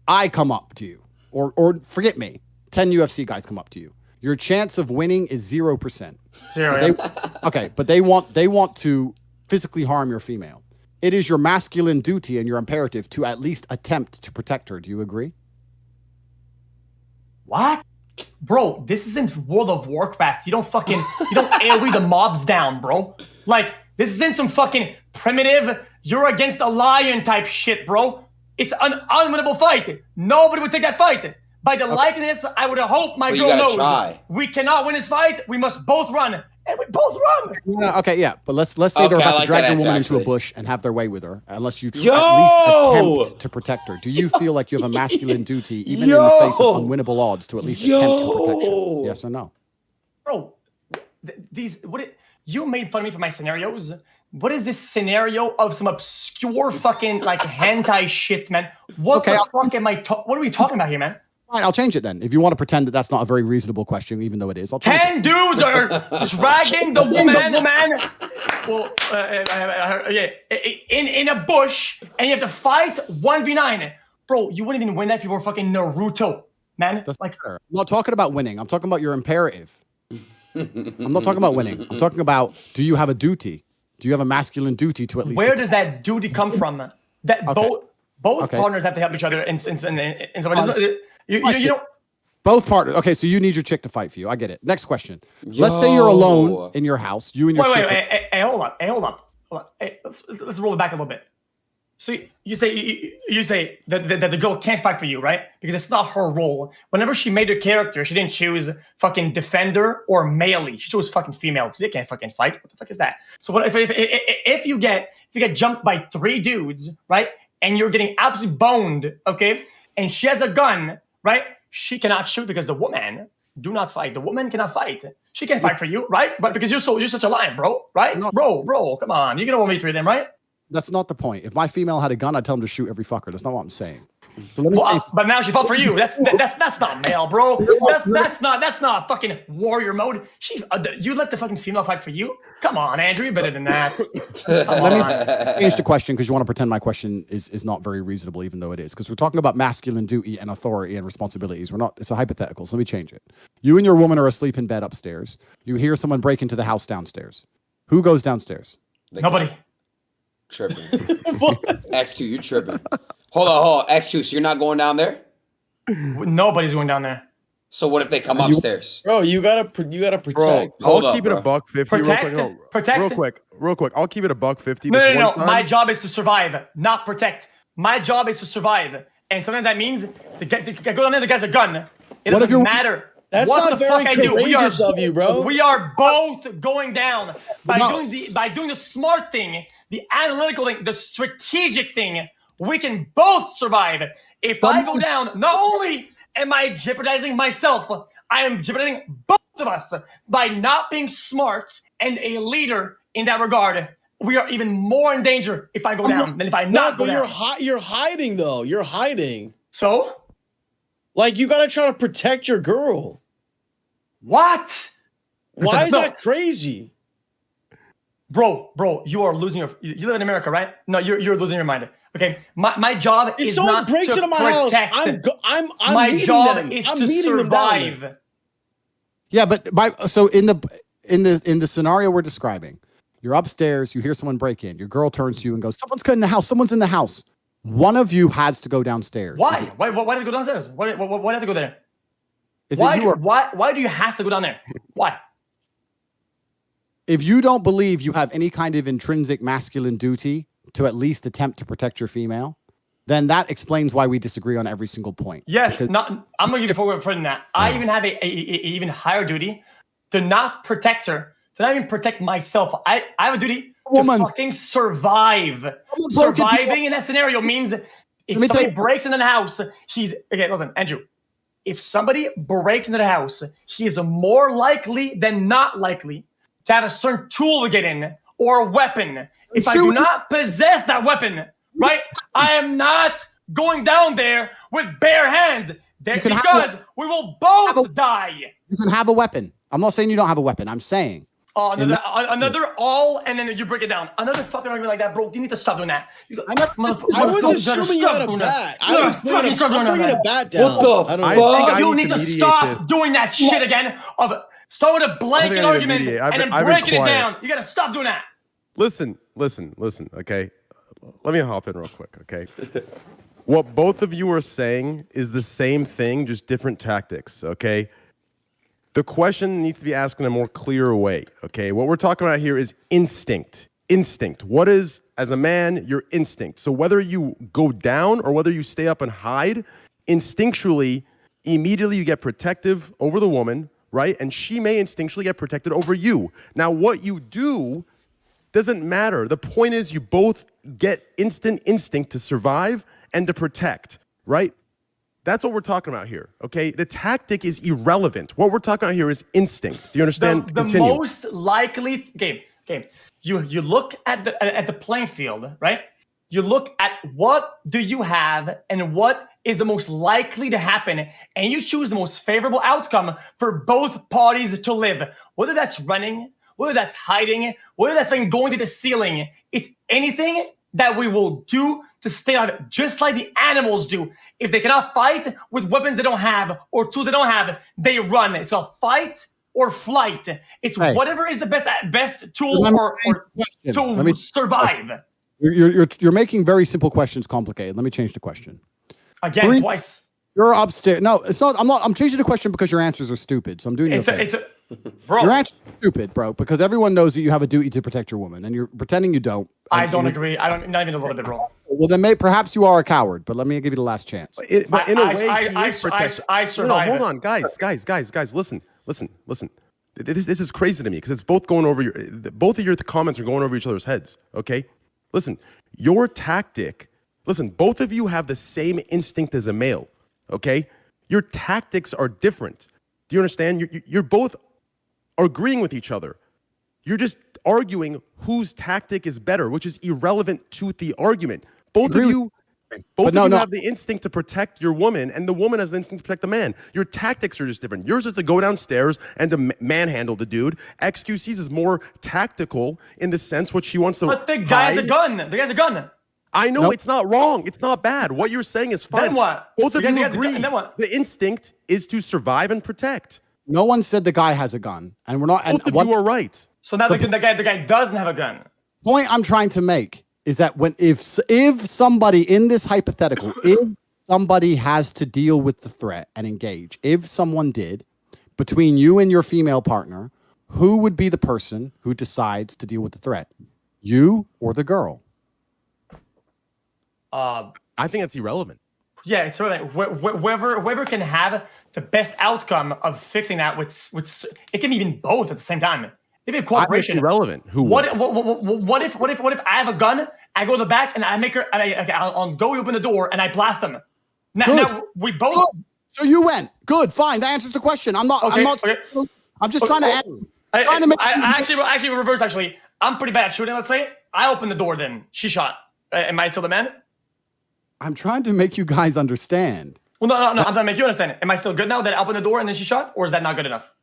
I come up to you, or forget me, 10 UFC guys come up to you. Your chance of winning is 0%. Okay, but they want to physically harm your female. It is your masculine duty and your imperative to at least attempt to protect her. Do you agree? What? Bro, this isn't World of Warcraft. You don't AoE the mobs down, bro. Like, this isn't some fucking primitive, you're against a lion type shit, bro. It's an unwinnable fight. Nobody would take that fight. By the likeness, I would hope my girl knows. We cannot win this fight. We must both run. And we both run. No, okay, yeah, but let's say they're about to drag the woman into a bush and have their way with her, unless you at least attempt to protect her. Do you feel like you have a masculine duty, even in the face of unwinnable odds, to at least attempt to protect her? Yes or no? Bro, you made fun of me for my scenarios. What is this scenario of some obscure fucking like hentai shit, man? What the fuck am I? What are we talking about here, man? Fine, I'll change it then. If you want to pretend that that's not a very reasonable question, even though it is, I'll change 10 dudes are dragging the woman, well, in a bush, and you have to fight 1v9. Bro, you wouldn't even win that if you were fucking Naruto, man. That's like, I'm not talking about winning. I'm talking about your imperative. I'm not talking about winning. I'm talking about, do you have a duty? Do you have a masculine duty to at least? Where does that duty come from? That both partners have to help each other in some way. You know. Both partners. Okay, so you need your chick to fight for you. I get it. Next question. Let's say you're alone in your house. You and your chick. Wait, hold on. Hey, let's roll it back a little bit. So you say that the girl can't fight for you, right? Because it's not her role. Whenever she made her character, she didn't choose fucking defender or melee. She chose fucking female because they can't fucking fight. What the fuck is that? So what if you get jumped by 3 dudes, right? And you're getting absolutely boned, okay? And she has a gun, right? She cannot shoot because the woman do not fight. The woman cannot fight. She can't fight for you, right? But because you're such a lion, bro, right? Bro, come on. You're gonna 1v3 them, right? That's not the point. If my female had a gun, I'd tell him to shoot every fucker. That's not what I'm saying. So but now she fought for you. That's not male, bro. That's not fucking warrior mode. You let the fucking female fight for you? Come on, Andrew, you're better than that. Let me change the question because you want to pretend my question is not very reasonable, even though it is. Because we're talking about masculine duty and authority and responsibilities. We're not. It's a hypothetical. So let me change it. You and your woman are asleep in bed upstairs. You hear someone break into the house downstairs. Who goes downstairs? Nobody. Tripping. xQ, you tripping. Hold on. xQ, so you're not going down there? Nobody's going down there. So what if they come upstairs? Bro, you gotta protect. Bro, I'll keep it $150 real quick. I'll keep it $150. No. My job is to survive, not protect. My job is to survive. And sometimes that means to go down there, the guy's a gun. It doesn't matter. That's not very courageous of you, bro. We are both going down by doing the smart thing, the analytical thing, the strategic thing. We can both survive. If I go down, not only am I jeopardizing myself, I am jeopardizing both of us by not being smart and a leader in that regard. We are even more in danger if I go down than if I not go down. You're hiding though. You're hiding. So, like, you gotta try to protect your girl. What? Why is that crazy? Bro, you are losing you live in America, right? No, you're losing your mind. Okay, my job is not to protect. If someone breaks into my house, I'm my job them. Is I'm to survive. Yeah, but so in the scenario we're describing, you're upstairs, you hear someone break in, your girl turns to you and goes, "Someone's in the house. Someone's in the house." One of you has to go downstairs. Why? Why does it go downstairs? Why does it go there? Why do you have to go down there? Why? If you don't believe you have any kind of intrinsic masculine duty to at least attempt to protect your female, then that explains why we disagree on every single point. Yes, I'm going to give you forward further than that. I even have a even higher duty to not protect her, to not even protect myself. I have a duty to fucking survive. Surviving in that scenario means if somebody breaks into the house, listen, Andrew. If somebody breaks into the house, he is more likely than not likely to have a certain tool to get in or a weapon. If I do not possess that weapon, right, I am not going down there with bare hands because we will both die. You can have a weapon. I'm not saying you don't have a weapon. I'm saying. Another all, and then you break it down. Another fucking argument like that, bro. You need to stop doing that. I was assuming you had a bat. I was bringing a bat down. What the fuck? You need to stop doing that shit again. Start with a blanket argument and then breaking it down. You gotta stop doing that. Listen, okay? Let me hop in real quick, okay? What both of you are saying is the same thing, just different tactics, okay? The question needs to be asked in a more clear way, okay? What we're talking about here is instinct. Instinct. What is, as a man, your instinct? So whether you go down or whether you stay up and hide, instinctually, immediately you get protective over the woman, right? And she may instinctually get protected over you. Now, what you do doesn't matter. The point is you both get instant instinct to survive and to protect, right? That's what we're talking about here, okay? The tactic is irrelevant. What we're talking about here is instinct. Do you understand? The most likely game. You look at the playing field, right? You look at what do you have and what is the most likely to happen, and you choose the most favorable outcome for both parties to live. Whether that's running, whether that's hiding, whether that's going to the ceiling, it's anything that we will do to stay alive, just like the animals do. If they cannot fight with weapons they don't have or tools they don't have, they run. It's called fight or flight. It's whatever is the best tool or to survive. You're making very simple questions complicated. Let me change the question. Again, twice. You're upstairs. No, it's not. I'm changing the question because your answers are stupid. So I'm doing you a favor. Bro. Your answer's stupid, bro, because everyone knows that you have a duty to protect your woman, and you're pretending you don't. I don't agree. Not even a little bit, bro. Well, then perhaps you are a coward, but let me give you the last chance. But in a way, I survive. No, hold on, guys. Listen. This is crazy to me because it's both going over both of your comments are going over each other's heads. Okay, listen, your tactic. Listen, both of you have the same instinct as a male. Okay, your tactics are different. Do you understand? You're both agreeing with each other. You're just arguing whose tactic is better, which is irrelevant to the argument. Both of you have the instinct to protect your woman, and the woman has the instinct to protect the man. Your tactics are just different. Yours is to go downstairs and to manhandle the dude. xQc's is more tactical in the sense what she wants to. But the guy has a gun. The guy's a gun. I know it's not wrong. It's not bad. What you're saying is fine. Then what? Both of you agree. Then what? The instinct is to survive and protect. No one said the guy has a gun, and we're not. Both of you are right. So now the guy doesn't have a gun. Point I'm trying to make is that if somebody in this hypothetical, if somebody has to deal with the threat and engage, if someone did, between you and your female partner, who would be the person who decides to deal with the threat? You or the girl? I think that's irrelevant. Yeah, it's really whoever can have the best outcome of fixing that with it can be even both at the same time. Maybe a cooperation. Irrelevant. What if I have a gun? I go to the back and I make her. I'll go open the door and I blast them. Now we both. Good. So you went. Good. Fine. That answers the question. I'm not. Okay, I'm just trying to. Actually reverse. Actually, I'm pretty bad at shooting. Let's say I opened the door. Then she shot. Am I still the man? I'm trying to make you guys understand. Well, no. I'm trying to make you understand. Am I still good now that I opened the door and then she shot, or is that not good enough?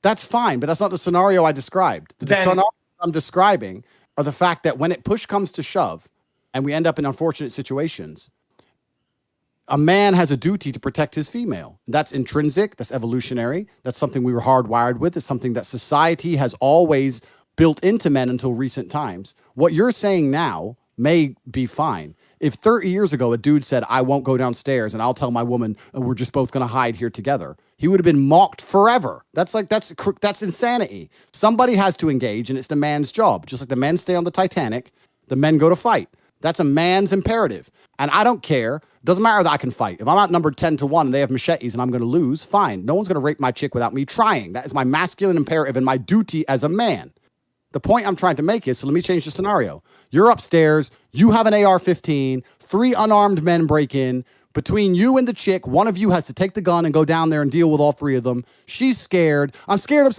That's fine, but that's not the scenario I described. The scenario I'm describing are the fact that when push comes to shove and we end up in unfortunate situations, a man has a duty to protect his female. That's intrinsic. That's evolutionary. That's something we were hardwired with. It's something that society has always built into men until recent times. What you're saying now may be fine. If 30 years ago a dude said, I won't go downstairs and I'll tell my woman we're just both going to hide here together, he would have been mocked forever. That's insanity. Somebody has to engage, and it's the man's job. Just like the men stay on the Titanic, the men go to fight. That's a man's imperative. And I don't care. Doesn't matter that I can fight. If I'm outnumbered 10-1 and they have machetes and I'm going to lose, fine. No one's going to rape my chick without me trying. That is my masculine imperative and my duty as a man. The point I'm trying to make is, so let me change the scenario. You're upstairs. You have an AR-15. 3 unarmed men break in. Between you and the chick, one of you has to take the gun and go down there and deal with all 3 of them. She's scared. I'm scared.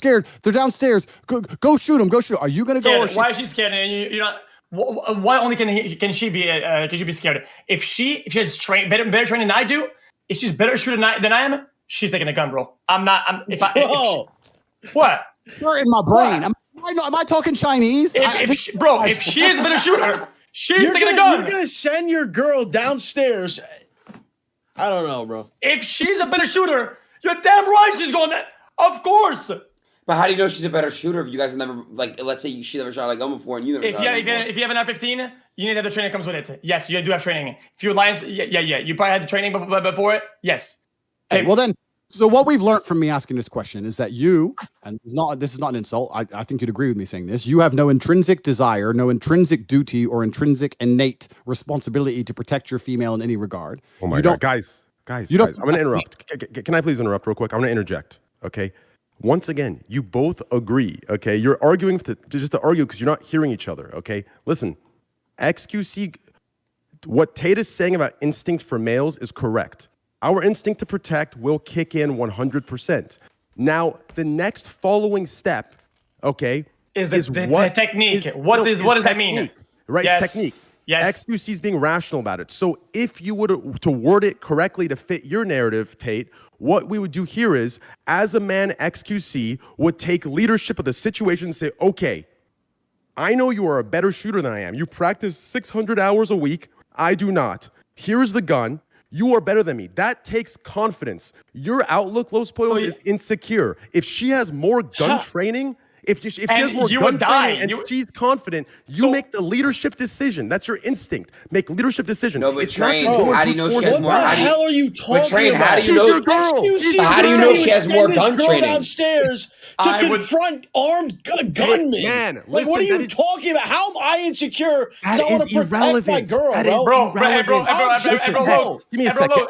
They're downstairs. Go shoot them. Go shoot. Are you going to go? Why is she scared? And you're not. Why only can she be scared? If she has better training than I do, if she's better shooter than I am, she's taking a gun, bro. I'm not. What? You're in my brain. Am I talking Chinese? If she is a better shooter, she's taking a gun. You're gonna send your girl downstairs. I don't know, bro. If she's a better shooter, you're damn right she's going there. Of course. But how do you know she's a better shooter if you guys have never, let's say she never shot a gun before and you never shot a gun before? If you have an R-15, you need to have the training that comes with it. Yes, you do have training. If you're Lions, yeah. You probably had the training before it. Yes. Okay. Well then, so what we've learned from me asking this question is that you, and this is not an insult, I think you'd agree with me saying this, you have no intrinsic desire, no intrinsic duty or intrinsic innate responsibility to protect your female in any regard. Oh my God, guys, I'm going to interrupt. Can I please interrupt real quick? I'm going to interject, okay? Once again, you both agree, okay? You're arguing just to argue because you're not hearing each other, okay? Listen, xQc, what Tate is saying about instinct for males is correct. Our instinct to protect will kick in 100%. Now, the next following step, okay, is the technique. What does that mean? Right, yes. it's technique. Yes. xQc is being rational about it. So if you were to word it correctly to fit your narrative, Tate, what we would do here is, as a man, xQc would take leadership of the situation and say, okay, I know you are a better shooter than I am. You practice 600 hours a week. I do not. Here's the gun. You are better than me. That takes confidence. Your outlook, Los Pollos, is insecure. If she has more gun training, if she has more gun training and she's confident, you make the leadership decision. That's your instinct. Make leadership decision. No, but Train, how do you know she has more? What the hell are you talking about? How do you know? Your girl. How do you know she has more gun training? Downstairs to confront armed gunmen. Man, like, what are you talking about? How am I insecure? Because I want to protect my girl, bro. Give me a second.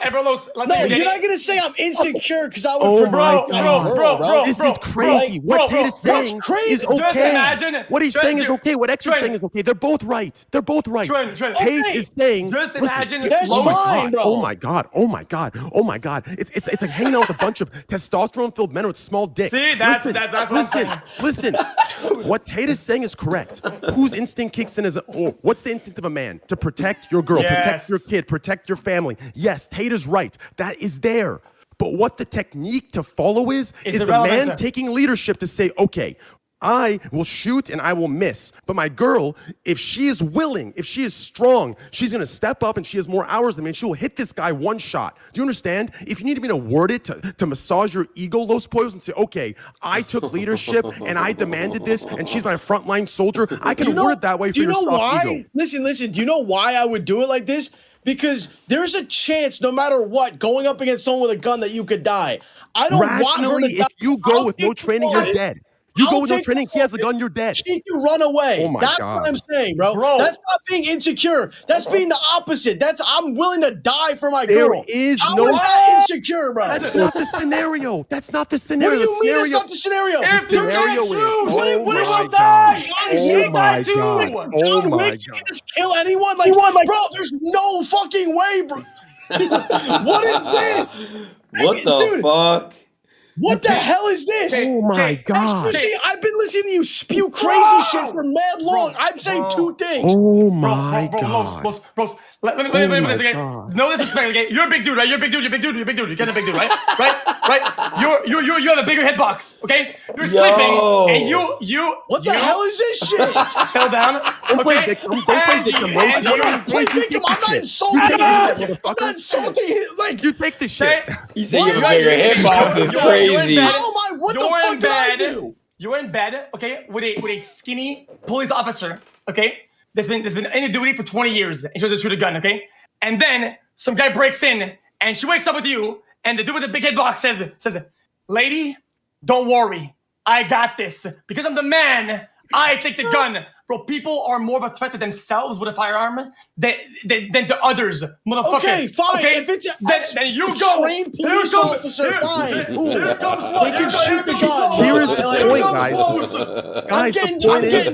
No, you're not gonna say I'm insecure because I would protect my girl, bro. This is crazy. What Tate is saying is okay. What he's saying is okay. What X is saying is okay. They're both right. They're both right. Tate is saying, just imagine. That's fine, bro. Oh my god. It's like hanging out with a bunch of testosterone-filled men with small dicks. See, that's what I'm saying. Listen. What Tate is saying is correct. Whose instinct kicks in what's the instinct of a man? To protect your girl, protect your kid, protect your family. Yes, Tate is right. That is there. But what the technique to follow is the man taking leadership to say, okay, I will shoot and I will miss. But my girl, if she is willing, if she is strong, she's going to step up and she has more hours than me and she will hit this guy one shot. Do you understand? If you need me to word it to massage your ego, Los Pollos, and say, okay, I took leadership and I demanded this and she's my frontline soldier, I can word it that way for your soft ego. Listen, do you know why I would do it like this? Because there's a chance, no matter what, going up against someone with a gun that you could die. I don't want her to die. If you go with no training, you're dead. You go with no training, he has a gun, you're dead. She can run away. Oh my That's God. what I'm saying, bro. That's not being insecure. That's being the opposite. I'm willing to die for my girl. There is How no is that insecure, bro? That's not the scenario. That's not the scenario. What do you mean it's not the scenario? If you scenario shoot, is- what oh if my God. John my too? God. Oh John my Wick God. can just kill anyone? Like, bro, there's no fucking way, bro. What is this? What the fuck? What the hell is this? Oh my God. See, I've been listening to you spew crazy shit for mad long. I'm saying two things. Oh my God. Bro, let me this again. No disrespect, okay? You're a big dude, right? You're a big dude. You're a big dude. You're getting a big dude, right? Right? You have a bigger hitbox, okay? You're sleeping, and you. What the hell is this shit? Fell down. Don't play victim. Don't play victim. I'm not playing victim. I'm not insulting him. I'm not insulting him. Like, You take the shit. He said your bigger hitbox is crazy. how am I? What the fuck did I do? You're in bed, okay, with a skinny police officer, okay? That's been in duty for 20 years, and she was to shoot a gun, okay? And then some guy breaks in, and she wakes up with you, and the dude with the big hitbox says, lady, don't worry, I got this. Because I'm the man, I take the gun. Bro, people are more of a threat to themselves with a firearm than to others, motherfucker. Okay, fine. Okay? If it's then you go. trained police officer, fine. Here They can shoot the gun. Here is the point, guys. I'm getting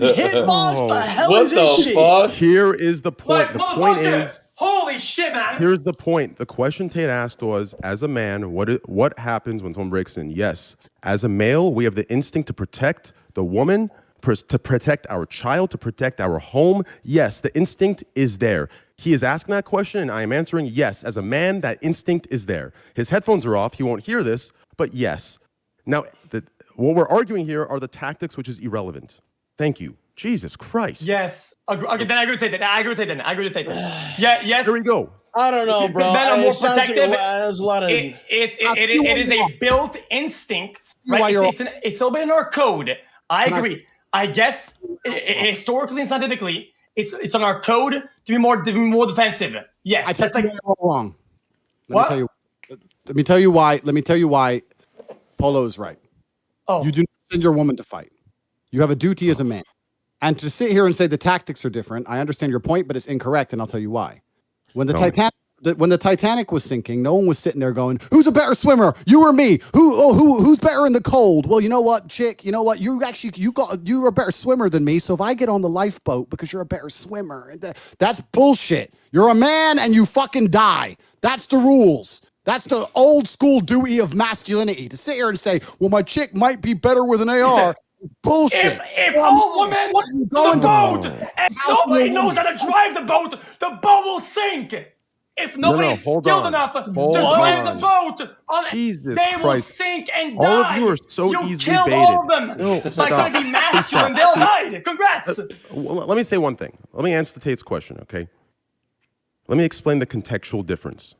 hitboxed. The hell What is this the shit? fuck? Here is the point. The point is, holy shit, man. here's the point. The question Tate asked was, as a man, what happens when someone breaks in? Yes, as a male, we have the instinct to protect the woman, to protect our child, to protect our home. Yes, the instinct is there. He is asking that question, and I am answering yes. As a man, that instinct is there. His headphones are off. He won't hear this, but yes. Now, what we're arguing here are the tactics, which is irrelevant. Thank you. Jesus Christ. Yes. Okay, then I agree with that. I agree with that. Yeah, yes. Here we go. I don't know, bro. Men are more It sounds like protective. there's a lot of. It is a built instinct, right? It's a little bit in our code. I agree. I guess historically and scientifically, it's on our code to be more defensive. Yes, I that's think like you're all wrong. what? Let me tell you why Polo is right. Oh, You do not send your woman to fight. You have a duty as a man. And to sit here and say the tactics are different, I understand your point, but it's incorrect, and I'll tell you why. When the Titanic was sinking, no one was sitting there going, "Who's a better swimmer, you or me? Who's better in the cold?" Well, you know what, chick? You know what? You're a better swimmer than me. So if I get on the lifeboat because you're a better swimmer, that's bullshit. You're a man and you fucking die. That's the rules. That's the old school duty of masculinity. To sit here and say, "Well, my chick might be better with an AR." Bullshit. If all women the boat and nobody knows how to drive the boat will sink. If nobody's skilled enough to drive the boat, they will sink and die. All of you are so easily killed baited. all of them. By trying to be masculine, they'll die. Congrats. Let me say one thing. Let me answer Tate's question, okay? Let me explain the contextual difference.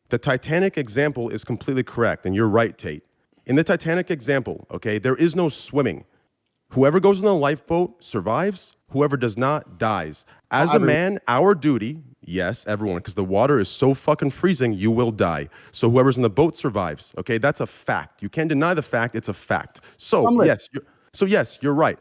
The Titanic example is completely correct, and you're right, Tate. In the Titanic example, okay, there is no swimming. Whoever goes in the lifeboat survives. Whoever does not dies. As a man, our duty, yes, everyone, because the water is so fucking freezing, you will die. So whoever's in the boat survives. Okay, that's a fact. You can't deny the fact. It's a fact. So yes, you're right.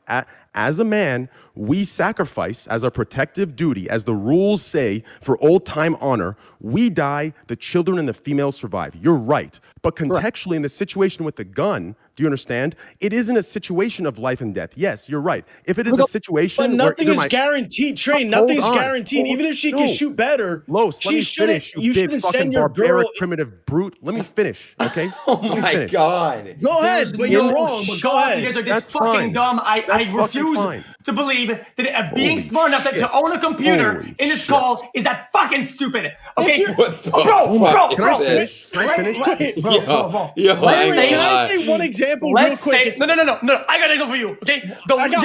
As a man, we sacrifice as a protective duty, as the rules say, for old time honor. We die, the children and the females survive. You're right. But contextually, in the situation with the gun, do you understand? It isn't a situation of life and death. Yes, you're right. If it is a situation, but nothing is guaranteed, Train. Nothing's guaranteed. Even if she can shoot better, she shouldn't. You shouldn't send your girl. Primitive brute. Let me finish, okay? Oh my God. Go ahead, but you're wrong. But go ahead. You guys are this fucking dumb. I refuse to believe that being smart enough to own a computer in this call is that fucking stupid. Okay, bro. Can I finish? Bro. Can I say one example real quick? No. I got an example for you. Okay,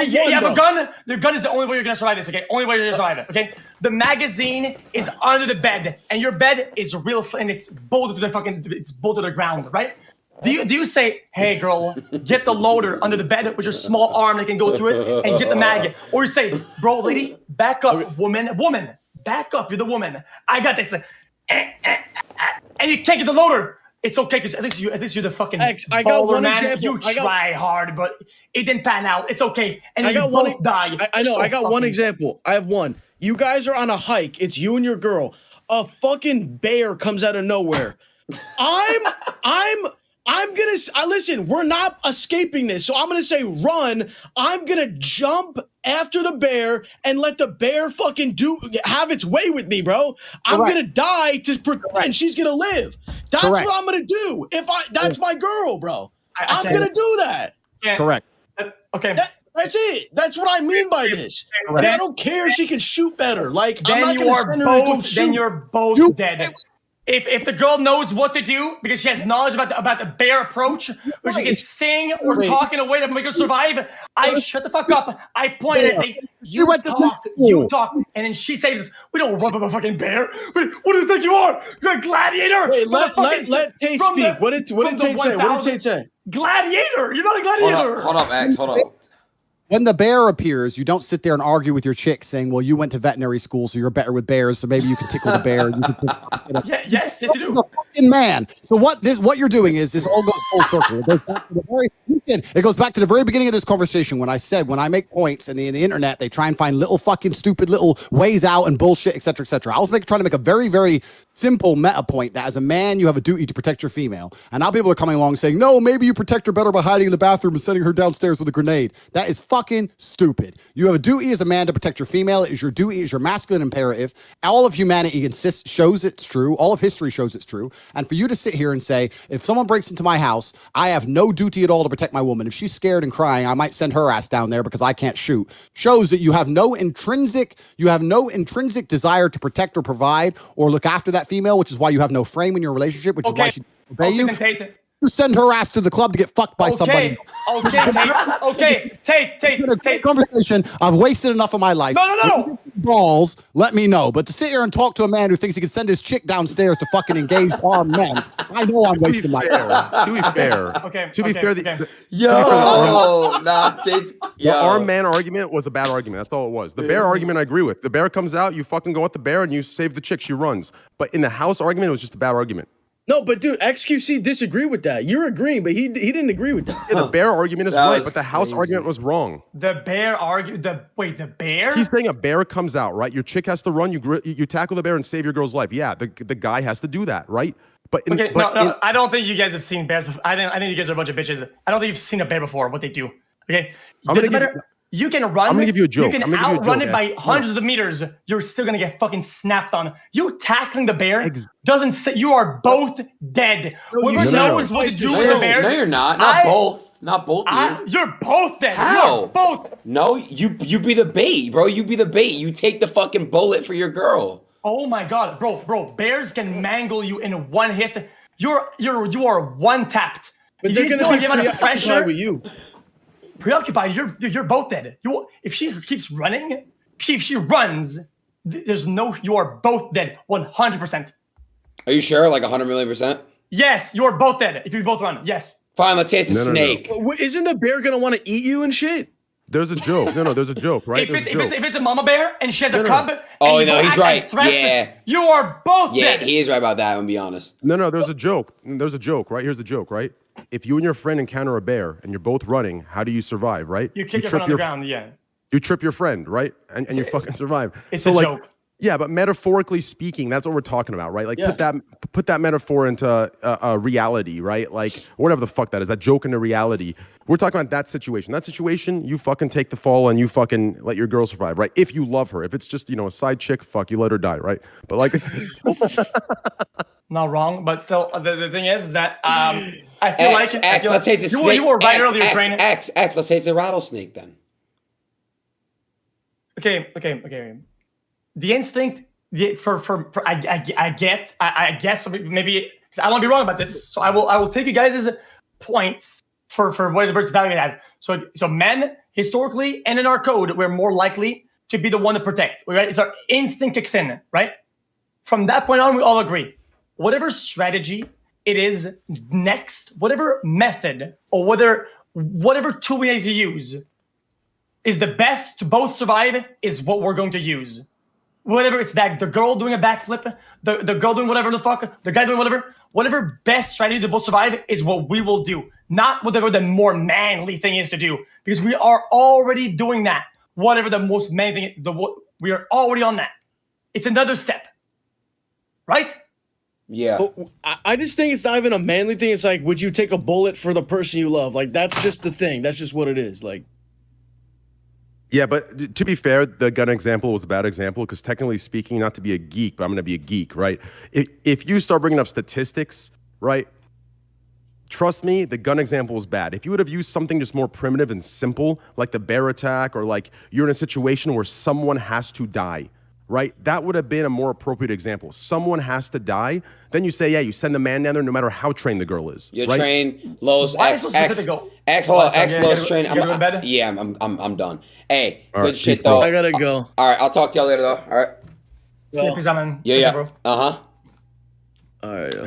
you have a gun. The gun is the only way you're gonna survive this. Okay, only way you're gonna survive it. Okay, the magazine is under the bed, and your bed is real, and it's bolted to the ground, right? Do you say, hey girl, get the loader under the bed with your small arm that can go through it and get the mag? Or you say, bro, lady, back up, woman, back up, you're the woman. I got this. And you can't get the loader. It's okay, because at least you're the fucking I got one example. You try hard, but it didn't pan out. It's okay. And I got both die. I know. So I got one example. I have one. You guys are on a hike. It's you and your girl. A fucking bear comes out of nowhere. Listen, we're not escaping this. So I'm going to say run. I'm going to jump after the bear and let the bear fucking have its way with me, bro. I'm going to die and she's going to live. That's what I'm going to do. That's my girl, bro. I'm going to do that. Yeah. Correct. Okay. That's it. That's what I mean by this. And I don't care if she can shoot better. Like, then I'm not going to send her to go shoot. Then you're both dead. If the girl knows what to do because she has knowledge about the bear approach, or she can sing or talk in a way that will make her survive, I shut the fuck up. I point and say, you talk, and then she says, "We don't run from a fucking bear. What do you think you are? You're a gladiator." Wait, let Tate speak. What did Tate say? Gladiator. You're not a gladiator. Hold up, X. Hold up. When the bear appears, you don't sit there and argue with your chick saying, well, you went to veterinary school, so you're better with bears, so maybe you can tickle the bear. Yes, you do. Fucking man. So what you're doing is this all goes full circle. It goes back to the very beginning of this conversation when I said, when I make points and in the internet, they try and find little fucking stupid little ways out and bullshit, et cetera, et cetera. I was trying to make a very, very simple meta point that as a man, you have a duty to protect your female. And now people are coming along saying, no, maybe you protect her better by hiding in the bathroom and sending her downstairs with a grenade. That is fucking stupid. You have a duty as a man to protect your female. It is your duty, it is your masculine imperative. All of humanity shows it's true. All of history shows it's true. And for you to sit here and say, if someone breaks into my house, I have no duty at all to protect my woman. If she's scared and crying, I might send her ass down there because I can't shoot. Shows that you have no intrinsic desire to protect or provide or look after that female, which is why you have no frame in your relationship, which is why she obey you. You send her ass to the club to get fucked by somebody. Tate. Conversation. I've wasted enough of my life. No. Balls, let me know. But to sit here and talk to a man who thinks he can send his chick downstairs to fucking engage armed men, I know I'm wasting my time. To be fair. To be fair, the armed man argument was a bad argument. That's all it was. The bear argument, I agree with. The bear comes out, you fucking go at the bear, and you save the chick. She runs. But in the house argument, it was just a bad argument. No, but dude, xQc disagreed with that. You're agreeing, but he didn't agree with that. Yeah, the bear argument is right, but the house argument was wrong. The bear? He's saying a bear comes out, right? Your chick has to run. You tackle the bear and save your girl's life. Yeah, the guy has to do that, right? But I don't think you guys have seen bears before. I think you guys are a bunch of bitches. I don't think you've seen a bear before. What they do? Okay, you can run. I'm gonna give you a joke. You can outrun it by hundreds of meters. You're still gonna get fucking snapped on. You tackling the bear doesn't say you are both dead. Whoever knows what to do with the bear. No, you're not. Not both. Not both of you. You're both dead. How? You're both. No, you be the bait, bro. You be the bait. You take the fucking bullet for your girl. Oh my god, bro. Bears can mangle you in one hit. You are one tapped. But You they're just gonna know be the amount of preoccupied with you. Preoccupied. You're both dead. If she keeps running, if she runs, you are both dead. 100%. Are you sure? Like 100 million %? Yes, you're both dead. If you both run, yes. Fine, let's say it's a No. snake. Isn't the bear gonna want to eat you and shit? There's a joke. No, there's a joke, right? If it's a mama bear and she has a cub, and Oh, you no, both he's act right. as threats, Yeah. you are both Yeah, dead. he is right about that, I'm gonna be honest. No, there's a joke. There's a joke, right? Here's the joke, right? If you and your friend encounter a bear and you're both running, how do you survive, right? You kick your friend on the ground, yeah. You trip your friend, right? And you fucking survive. It's so a like, joke. Yeah, but metaphorically speaking, that's what we're talking about, right? Like put that metaphor into reality, right? Like whatever the fuck that is, that joke into reality. We're talking about that situation. That situation, you fucking take the fall and you fucking let your girl survive, right? If you love her. If it's just, a side chick, fuck, you let her die, right? But like Not wrong, but still, the thing is that I feel X, like let's say it's a snake. You were right X, earlier, X, Train. X, let's say it's a rattlesnake then. Okay. The instinct, I guess maybe because I want to be wrong about this, so I will take you guys' points for whatever its value it has. So men historically and in our code, we're more likely to be the one to protect. Right? It's our instinct kicks in, right? From that point on, we all agree. Whatever strategy it is next, whatever method or whatever tool we need to use is the best to both survive is what we're going to use. Whatever it's that, the girl doing a backflip, the girl doing whatever the fuck, the guy doing whatever best strategy to both survive is what we will do. Not whatever the more manly thing is to do. Because we are already doing that. Whatever the most manly thing, we are already on that. It's another step. Right? Yeah. I just think it's not even a manly thing. It's like, would you take a bullet for the person you love? Like, that's just the thing. That's just what it is. Like, yeah, but to be fair, the gun example was a bad example because technically speaking, not to be a geek, but I'm going to be a geek, right? If you start bringing up statistics, right, trust me, the gun example was bad. If you would have used something just more primitive and simple, like the bear attack or like you're in a situation where someone has to die, right? That would have been a more appropriate example. Someone has to die. Then you say, yeah, you send the man down there no matter how trained the girl is. You're right? trained, Los, Why X, is it so X, specific goal? X, hold on, Sorry, X, yeah, Los, you're train. going to bed? Yeah, I'm done. Hey, All good right, shit peace, though. bro. I gotta go. All right, I'll talk to y'all later though. All right. Sleepy Zaman. Yeah. Bro. Uh huh. All right.